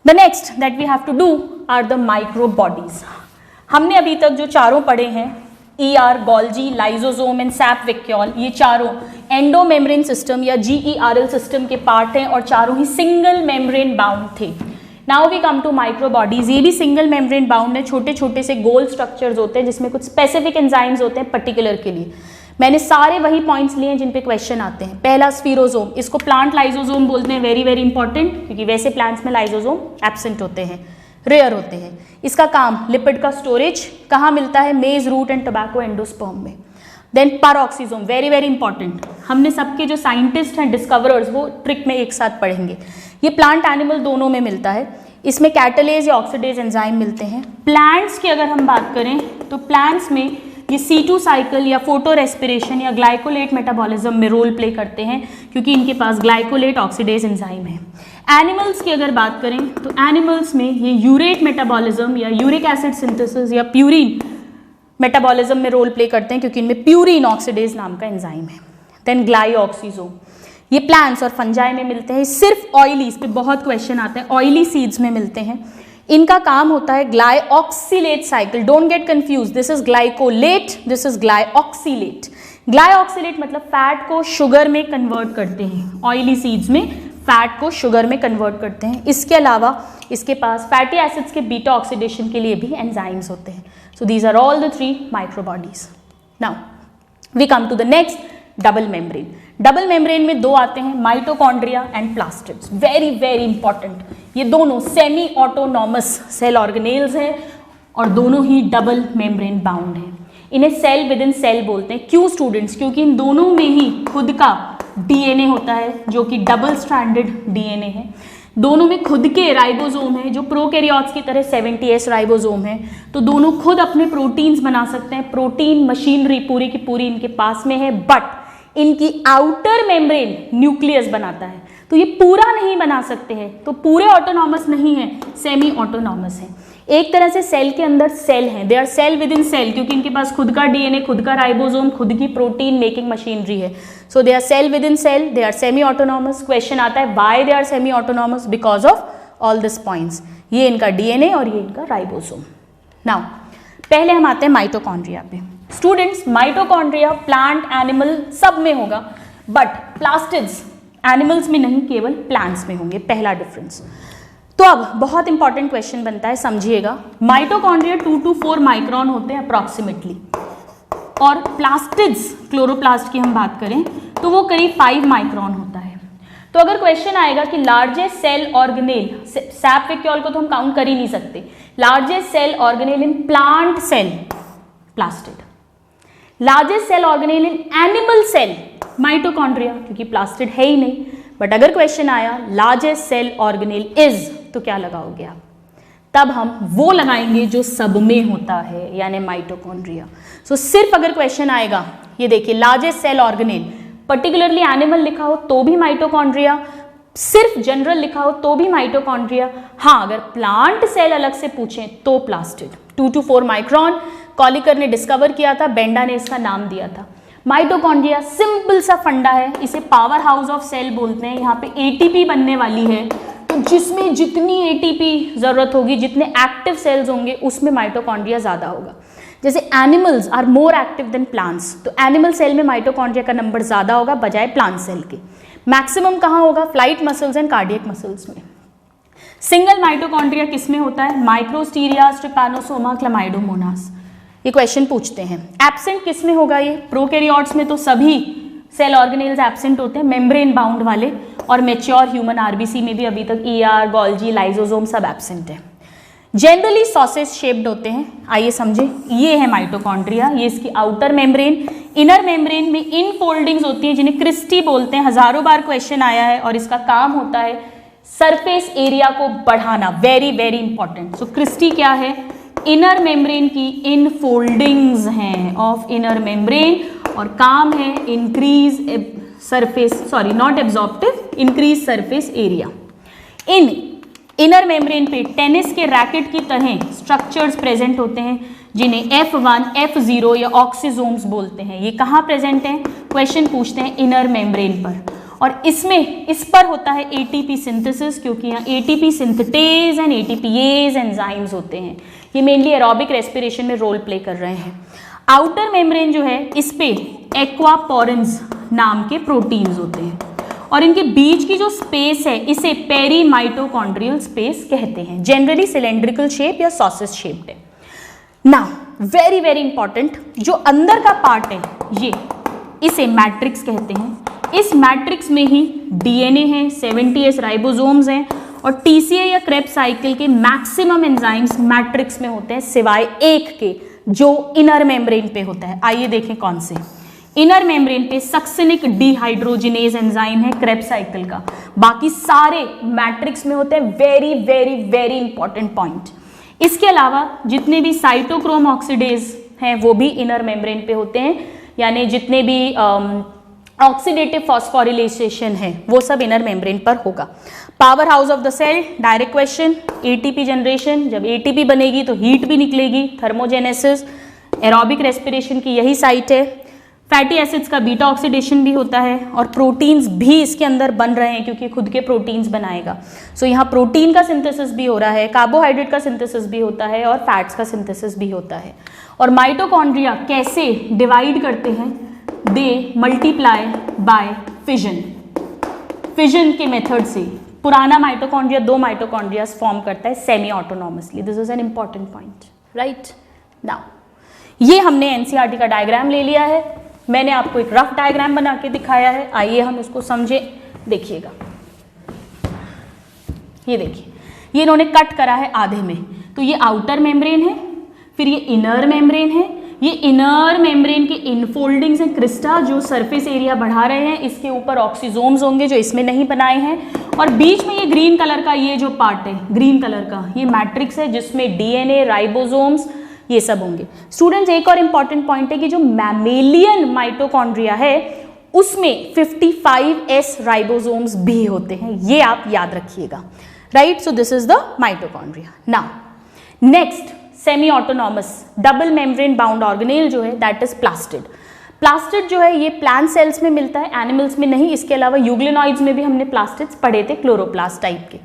the next that we have to do are the microbodies. हमने अभी तक जो चारों पढ़े हैं, ER, Golgi, lysosome and sap vacuole, ये चारों एंडो मेम्ब्रेन सिस्टम या GERL सिस्टम के पार्ट हैं और चारों ही सिंगल मेम्ब्रेन बाउंड थे। Now we come to microbodies. ये भी सिंगल मेम्ब्रेन बाउंड है, छोटे छोटे से गोल स्ट्रक्चर्स होते हैं जिसमें कुछ स्पेसिफिक एंजाइम्स होते हैं पर्टिकुलर के लिए। मैंने सारे वही पॉइंट्स लिए हैं जिन पे क्वेश्चन आते हैं। पहला स्फीरोसोम, इसको प्लांट लाइसोसोम बोलते हैं, वेरी वेरी इंपॉर्टेंट, क्योंकि वैसे प्लांट्स में लाइसोसोम एब्सेंट होते हैं, रेयर होते हैं। इसका काम लिपिड का स्टोरेज कहाँ मिलता है, maize, root and tobacco endosperm में। Then peroxisome, very very important, हमने सबके जो साइंटिस्ट हैं, डिस्कवरर्स, वो ट्रिक में एक साथ पढ़ेंगे। ये प्लांट एनिमल दोनों में मिलता है, इसमें कैटलेज या ऑक्सीडेज एंजाइम मिलते हैं। प्लांट्स की अगर हम बात करें तो प्लांट्स में ये C2 साइकिल या फोटो रेस्पिरेशन या ग्लाइकोलेट मेटाबॉलिज्म में रोल प्ले करते हैं क्योंकि इनके पास ग्लाइकोलेट ऑक्सीडेज एंजाइम है। एनिमल्स की अगर बात करें तो एनिमल्स में ये यूरेट मेटाबॉलिज्म या यूरिक एसिड सिंथेसिस या प्यूरिन मेटाबॉलिज्म में रोल प्ले करते हैं क्योंकि इनमें प्यूरिन ऑक्सीडेज नाम का एंजाइम है। देन ग्लाइऑक्सीजोम, ये प्लांट्स और फंजाई में मिलते हैं, सिर्फ ऑयली, इस पे बहुत क्वेश्चन आते हैं, ऑयली सीड्स में मिलते हैं। इनका काम होता है glyoxylate cycle, don't get confuse, this is glycolate, this is glyoxylate. Glyoxylate मतलब फैट को शुगर में कन्वर्ट करते हैं, ऑयली सीड्स में फैट को शुगर में कन्वर्ट करते हैं। इसके अलावा इसके पास फैटी एसिड्स के बीटा ऑक्सीडेशन के लिए भी एंजाइम्स होते हैं। So these are all the 3 microbodies. Now we come to the next, double membrane. Double membrane में 2 आते हैं, mitochondria and plastids, very very important. ये दोनों सेमी ऑटोनॉमस सेल ऑर्गेनेल्स हैं और दोनों ही डबल मेम्ब्रेन बाउंड हैं। इन्हें सेल विद इन सेल बोलते हैं। क्यों स्टूडेंट्स? क्योंकि इन दोनों में ही खुद का डीएनए होता है जो कि डबल स्ट्रैंडेड डीएनए है। दोनों में खुद के राइबोसोम है, जो प्रोकैरियोट्स की तरह 70S राइबोसोम है, तो दोनों खुद अपने प्रोटीन्स बना सकते हैं। प्रोटीन मशीनरी पूरी की पूरी इनके पास में है, बट इनकी आउटर मेम्ब्रेन न्यूक्लियस बनाता है, तो ये पूरा नहीं बना सकते हैं, तो पूरे ऑटोनॉमस नहीं है, सेमी ऑटोनॉमस है। एक तरह से सेल के अंदर सेल हैं, they are cell within cell, क्योंकि इनके पास खुद का डीएनए, खुद का राइबोसोम, खुद की प्रोटीन मेकिंग मशीनरी है। So they are cell within cell, they are semi autonomous. Question आता है why they are semi autonomous? Because of all this points, ये इनका डीएनए और ये इनका राइबोसोम। नाउ पहले हम आते हैं माइटोकॉन्ड्रिया पे। स्टूडेंट्स, माइटोकॉन्ड्रिया प्लांट एनिमल सब में होगा, बट प्लास्टिड्स एनिमल्स में नहीं, केवल प्लांट्स में होंगे, पहला डिफरेंस। तो अब बहुत इंपॉर्टेंट क्वेश्चन बनता है, समझिएगा। माइटोकॉन्ड्रिया 2 to 4 माइक्रोन होते हैं अप्रॉक्सीमेटली, और प्लास्टिड्स, क्लोरोप्लास्ट की हम बात करें तो वो करीब 5 माइक्रोन होता है। तो अगर क्वेश्चन आएगा कि largest cell organelle, sap vacuole को तो हम काउंट कर ही नहीं सकते, largest cell organelle in plant cell, plastid. Largest cell organelle in animal cell, mitochondria, क्योंकि प्लास्टिड है ही नहीं। बट अगर क्वेश्चन आया लार्जेस्ट सेल ऑर्गेनेल इज, तो क्या लगाओगे आप? तब हम वो लगाएंगे जो सब में होता है, यानी माइटोकॉन्ड्रिया। सो सिर्फ अगर क्वेश्चन आएगा, ये देखिए largest cell organelle, particularly animal लिखा हो तो भी माइटोकॉन्ड्रिया, सिर्फ जनरल लिखा हो तो भी माइटोकॉन्ड्रिया। हाँ, अगर प्लांट सेल अलग से पूछें तो प्लास्टिड। 2 to 4 माइक्रोन कॉलिकर ने डिस्कवर किया था, बेंडा ने इसका नाम दिया था। माइटोकॉन्ड्रिया सिंपल सा फंडा है, इसे पावर हाउस ऑफ सेल बोलते हैं। यहाँ पे एटीपी बनने वाली है, तो जिसमें जितनी एटीपी जरूरत होगी, जितने एक्टिव सेल्स होंगे, उसमें माइटोकॉन्ड्रिया ज्यादा होगा। जैसे animals are more active than plants, तो एनिमल सेल में माइटोकॉन्ड्रिया का नंबर ज्यादा होगा बजाय प्लांट सेल के। मैक्सिमम कहाँ होगा? Flight muscles and cardiac muscles में। सिंगल माइटोकॉन्ड्रिया किसमें होता है? Micrasterias, trypanosoma, chlamydomonas. ये क्वेश्चन पूछते हैं। एब्सेंट किस में होगा? ये प्रोकैरियोट्स में तो सभी सेल ऑर्गेनेल्स एब्सेंट होते हैं, मेम्ब्रेन बाउंड वाले, और मैच्योर ह्यूमन आरबीसी में भी अभी तक ईआर, गोल्जी, लाइसोसोम सब एब्सेंट है। जनरली सॉसेज शेप्ड होते हैं। आइए समझे, ये है माइटोकॉन्ड्रिया, ये इसकी आउटर मेम्ब्रेन। इनर मेम्ब्रेन में इन फोल्डिंग्स होती हैं जिन्हें क्रिस्टी बोलते हैं, हजारों बार क्वेश्चन आया है, और इसका काम होता है सरफेस एरिया को बढ़ाना, वेरी वेरी इंपॉर्टेंट। सो क्रिस्टी क्या है? इनर मेम्ब्रेन की इन फोल्डिंग्स हैं ऑफ इनर मेम्ब्रेन, और काम है increase surface, sorry not absorptive, increase surface area. In inner membrane पे टेनिस के रैकेट की तरह स्ट्रक्चर्स प्रेजेंट होते हैं जिन्हें F1, F0 या ऑक्सीजोम्स बोलते हैं। ये कहाँ प्रेजेंट हैं? क्वेश्चन पूछते हैं इनर मेम्ब्रेन पर, और इसमें इस पर होता है एटीपी सिंथेसिस, क्योंकि यहाँ ATP synthetase and ATPase enzymes होते हैं। ये मेनली एरोबिक रेस्पिरेशन में रोल प्ले कर रहे हैं। आउटर मेम्ब्रेन जो है, इस पे एक्वापोरिन्स नाम के प्रोटीन्स होते हैं, और इनके बीच की जो स्पेस है इसे पेरी माइटोकॉन्ड्रियल स्पेस कहते हैं। जनरली सिलेंड्रिकल शेप या सॉसेज शेप्ड है। नाउ वेरी वेरी इंपॉर्टेंट, जो अंदर का पार्ट है ये, इसे मैट्रिक्स कहते हैं। इस मैट्रिक्स में ही डीएनए है, 70S राइबोसोम्स हैं, और टीसीए या क्रेब्स साइकिल के मैक्सिमम एंजाइम्स मैट्रिक्स में होते हैं, सिवाय एक के जो इनर मेम्ब्रेन पे होता है। आइए देखें कौन से। इनर मेम्ब्रेन पे सक्सिनिक डिहाइड्रोजिनेज एंजाइम है क्रेब्स साइकिल का, बाकी सारे मैट्रिक्स में होते हैं। Very very very important point. इसके अलावा जितने भी साइटोक्रोम ऑक्सीडेज हैं वो भी इनर मेम्ब्रेन पे होते हैं, यानी जितने भी ऑक्सीडेटिव फॉस्फोरिलेशन है वो सब इनर मेम्ब्रेन पर होगा। Powerhouse of the cell, direct question, ATP generation. जब एटीपी बनेगी तो हीट भी निकलेगी, थर्मोजेनेसिस। एरोबिक रेस्पिरेशन की यही साइट है। फैटी एसिड्स का बीटा ऑक्सीडेशन भी होता है, और प्रोटीन्स भी इसके अंदर बन रहे हैं क्योंकि खुद के प्रोटीन्स बनाएगा। सो यहाँ प्रोटीन का सिंथेसिस भी हो रहा है, कार्बोहाइड्रेट का सिंथेसिस भी होता है, और फैट्स का सिंथेसिस भी होता है। और माइटोकॉन्ड्रिया कैसे डिवाइड करते हैं? दे मल्टीप्लाई बाय फिजन, फिजन के मेथड से। पुराना माइटोकॉन्ड्रिया 2 माइटोकॉन्ड्रिया फॉर्म करता है semi autonomously. This is an important point, right. Now ये हमने एनसीईआरटी का डायग्राम ले लिया है, मैंने आपको एक रफ डायग्राम बना के दिखाया है। आइए हम इसको समझे, देखिएगा। ये देखिए, ये इन्होंने कट करा है आधे में, तो ये आउटर मेम्ब्रेन है, फिर ये इनर मेम्ब्रेन है, ये इनर मेम्ब्रेन के इनफोल्डिंग्स हैं, क्रिस्टा जो सरफेस एरिया बढ़ा रहे हैं, इसके ऊपर ऑक्सीजोम्स होंगे जो इसमें नहीं बनाए हैं, और बीच में ये ग्रीन कलर का ये जो पार्ट है, ग्रीन कलर का ये मैट्रिक्स है जिसमें डीएनए, राइबोसोम्स ये सब होंगे। स्टूडेंट्स एक और इंपॉर्टेंट पॉइंट है कि जो मैमेलियन माइटोकॉन्ड्रिया है उसमें 55S राइबोसोम्स भी होते हैं, ये आप याद रखिएगा, right. So this is the mitochondria. Now next semi autonomous double membrane bound organelle जो है दैट इज प्लास्टिड। प्लास्टिड जो है ये प्लांट सेल्स में मिलता है, एनिमल्स में नहीं। इसके अलावा यूग्लिनॉइड्स में भी हमने प्लास्टिड्स पढ़े थे, क्लोरोप्लास्ट टाइप के।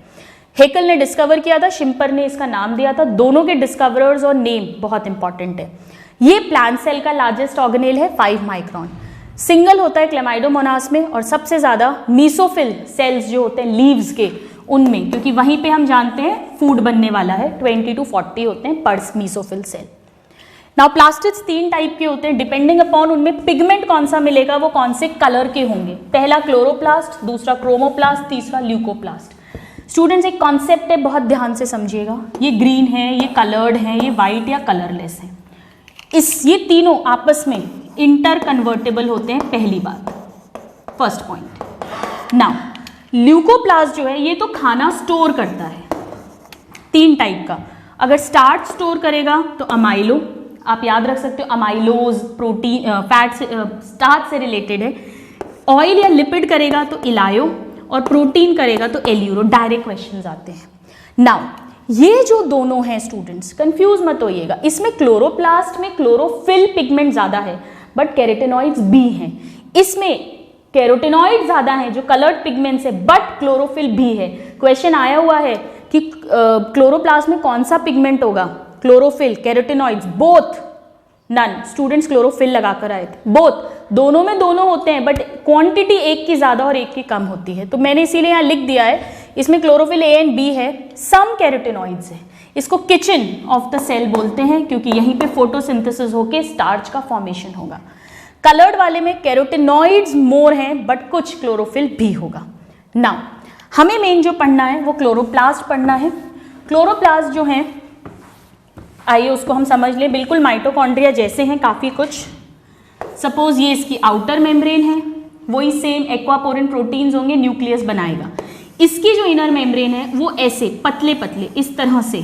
हेकल ने डिस्कवर किया था, शिम्पर ने इसका नाम दिया था। दोनों के डिस्कवरर्स और नेम बहुत इंपॉर्टेंट है। ये प्लांट सेल का लार्जेस्ट ऑर्गेनेल है, 5 माइक्रोन। सिंगल होता है क्लेमाइडोमोनास में, और सबसे ज्यादा मीसोफिल सेल्स जो होते हैं लीव्स के उनमें, क्योंकि वहीं पे हम जानते हैं फूड बनने वाला है, 20 to 40 होते हैं पर mesophyll cell. Now plastids 3 type के होते हैं, डिपेंडिंग अपॉन उनमें पिगमेंट कौन सा मिलेगा, वो कौन से कलर के होंगे। पहला क्लोरोप्लास्ट, दूसरा क्रोमोप्लास्ट, तीसरा ल्यूकोप्लास्ट। स्टूडेंट्स एक कॉन्सेप्ट है, बहुत ध्यान से समझिएगा। ये ग्रीन है, ये कलर्ड है, ये वाइट या कलरलेस है। ये तीनों आपस में इंटर कन्वर्टेबल होते हैं, पहली बात, फर्स्ट पॉइंट। नाउ ल्यूकोप्लास्ट जो है ये तो खाना स्टोर करता है, 3 टाइप का। अगर स्टार्च स्टोर करेगा तो अमाइलो, आप याद रख सकते हो, अमाइलोज प्रोटीन फैट से स्टार्च से रिलेटेड है। ऑयल या लिपिड करेगा तो इलायो, और प्रोटीन करेगा तो एल्यूरो। डायरेक्ट क्वेश्चंस आते हैं। नाउ ये जो दोनों हैं स्टूडेंट्स, कंफ्यूज मत होइएगा, इसमें क्लोरोप्लास्ट में क्लोरोफिल पिगमेंट ज्यादा है बट कैरोटेनॉइड्स भी हैं। इसमें कैरोटेनॉइड ज्यादा हैं जो कलर्ड पिगमेंट्स है, बट क्लोरोफिल भी है। क्वेश्चन आया हुआ है कि क्लोरोप्लास्ट में कौन सा पिगमेंट होगा, chlorophyll, carotenoids, both, none. Students chlorophyll लगाकर आए थे, बोथ, दोनों में दोनों होते हैं बट क्वांटिटी एक की ज्यादा और एक की कम होती है। तो मैंने इसीलिए यहाँ लिख दिया है, इसमें क्लोरोफिल ए एंड बी है, सम कैरोटेनॉइड्स है। इसको किचन ऑफ द सेल बोलते हैं क्योंकि यहीं पे फोटोसिंथेसिस होके स्टार्च का फॉर्मेशन होगा। कलर्ड वाले में कैरोटेनॉइड्स मोर हैं बट कुछ क्लोरोफिल भी होगा। नाउ हमें मेन जो पढ़ना है वो क्लोरोप्लास्ट पढ़ना है। क्लोरोप्लास्ट जो है, आइए उसको हम समझ लें, बिल्कुल माइटोकॉन्ड्रिया जैसे हैं काफ़ी कुछ। सपोज ये इसकी आउटर मेम्ब्रेन है, वही सेम एक्वापोरिन प्रोटीन्स होंगे, न्यूक्लियस बनाएगा। इसकी जो इनर मेम्ब्रेन है वो ऐसे पतले पतले इस तरह से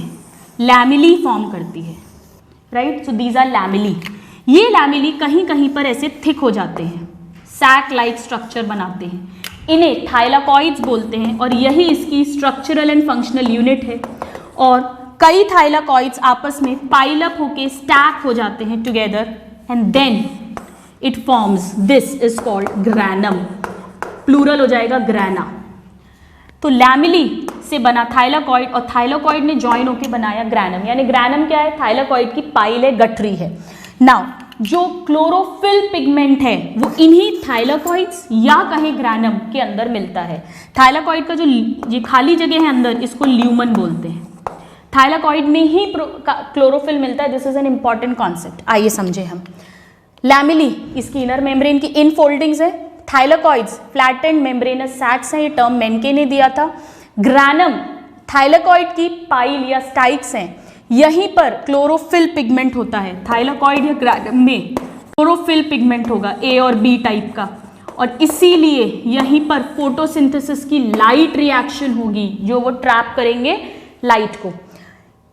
लैमिली फॉर्म करती है, right. So these are lamellae. ये लैमिली कहीं कहीं पर ऐसे थिक हो जाते हैं, सैक लाइक स्ट्रक्चर बनाते हैं, इन्हें थाइलाकॉइड्स बोलते हैं, और यही इसकी स्ट्रक्चरल एंड फंक्शनल यूनिट है। और कई थाइलाकॉइड्स आपस में पाइल अप होके स्टैक हो जाते हैं together, and then it forms, this is called granum, plural हो जाएगा ग्रैना। तो लैमिली से बना थाइलाकॉइड, और थाइलाकॉइड ने ज्वाइन होके बनाया ग्रैनम। यानी ग्रैनम क्या है, थाइलाकॉइड की पाइल है, गठरी है। नाउ जो क्लोरोफिल पिगमेंट है वो इन्हीं थाइलाकॉइड्स या कहे ग्रैनम के अंदर मिलता है। थाइलाकॉइड का जो ये खाली जगह है अंदर, इसको ल्यूमन बोलते हैं। थाइलाकॉइड में ही क्लोरोफिल मिलता है। This is an important concept, आइए समझे हम। लैमिली इसकी इनर मेम्ब्रेन की इन फोल्डिंग्स है, थाइलाकॉइड्स फ्लैटेंड मेम्ब्रेनस सैक्स हैं, ये टर्म मेनके ने दिया था। ग्रैनम थाइलाकॉइड की पाइल या स्टाइक्स हैं, यहीं पर क्लोरोफिल पिगमेंट होता है। थाइलाकॉइड या ग्रैनम में क्लोरोफिल पिगमेंट होगा ए और बी टाइप का, और इसीलिए यहीं पर फोटोसिंथेसिस की लाइट रिएक्शन होगी जो वो ट्रैप करेंगे लाइट को।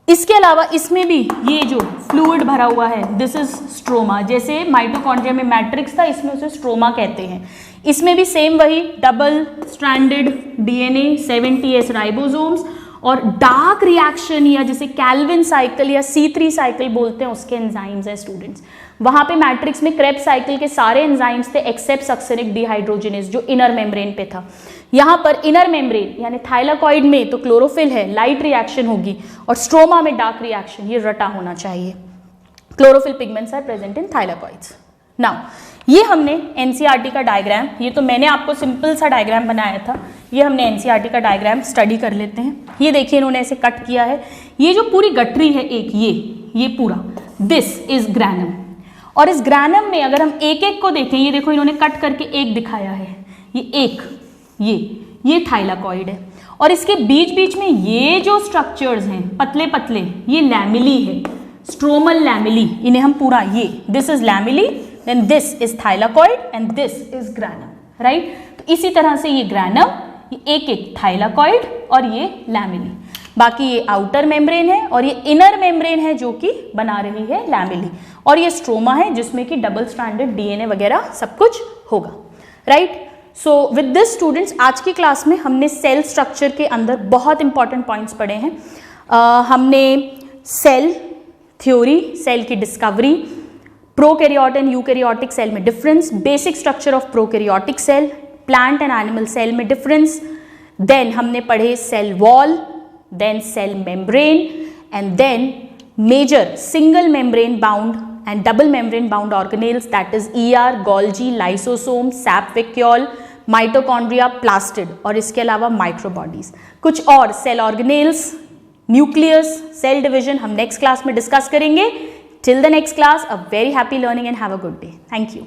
इसके अलावा इसमें भी ये जो फ्लूइड भरा हुआ है, दिस इज स्ट्रोमा। जैसे माइटोकॉन्ड्रिया में मैट्रिक्स था, इसमें उसे स्ट्रोमा कहते हैं। इसमें भी सेम वही double stranded DNA, 70S ribosomes, और डार्क रिएक्शन या जिसे कैल्विन साइकिल या C3 साइकिल बोलते हैं उसके एंजाइम्स हैं स्टूडेंट्स। वहां पे मैट्रिक्स में क्रेब्स साइकिल के सारे एंजाइम्स थे एक्सेप्ट सक्सेनिक डिहाइड्रोजिनेज जो इनर मेम्ब्रेन पे था। यहाँ पर इनर मेम्ब्रेन यानी थाइलाकॉइड में तो क्लोरोफिल है, लाइट रिएक्शन होगी, और स्ट्रोमा में डार्क रिएक्शन, ये रटा होना चाहिए। Chlorophyll pigments are present in thylakoids. Now ये हमने एनसीईआरटी का डायग्राम, ये तो मैंने आपको सिंपल सा डायग्राम बनाया था, ये हमने एनसीईआरटी का डायग्राम स्टडी कर लेते हैं। ये देखिए इन्होंने ऐसे कट किया है, ये जो पूरी गठरी है एक, ये पूरा, दिस इज ग्रैनम। और इस ग्रैनम में अगर हम एक एक को देखें, ये देखो इन्होंने कट करके एक दिखाया है, ये एक, ये थाइलाकॉइड है, और इसके बीच बीच में ये जो स्ट्रक्चर्स हैं पतले पतले, ये लैमिली है। स्ट्रोमल लैमेली, इन्हें हम पूरा ये, this is lamellae, then this is thylakoid and this is granum, right. तो इसी तरह से ये ग्रैनम, ये एक एक थाइलाकॉइड और ये लैमेली, बाकी ये आउटर मेम्ब्रेन है और ये इनर मेम्ब्रेन है जो कि बना रही है लैमेली, और ये स्ट्रोमा है जिसमें कि डबल स्ट्रैंडेड डीएनए वगैरह सब कुछ होगा, right. So with this students, आज की क्लास में हमने सेल स्ट्रक्चर के अंदर बहुत इंपॉर्टेंट पॉइंट्स पढ़े हैं। हमने सेल थ्योरी, सेल की discovery, prokaryote and eukaryotic cell में difference, basic structure of prokaryotic cell, plant and animal cell में डिफरेंस, देन हमने पढ़े cell wall, then cell membrane, and then major single membrane bound and double membrane bound organelles, that is ER, Golgi, lysosome, sap vacuole, mitochondria, plastid, और इसके अलावा माइक्रोबॉडीज, कुछ और cell organelles, nucleus, cell division हम नेक्स्ट क्लास में डिस्कस करेंगे। Till the next class, a very happy learning and have a good day. Thank you.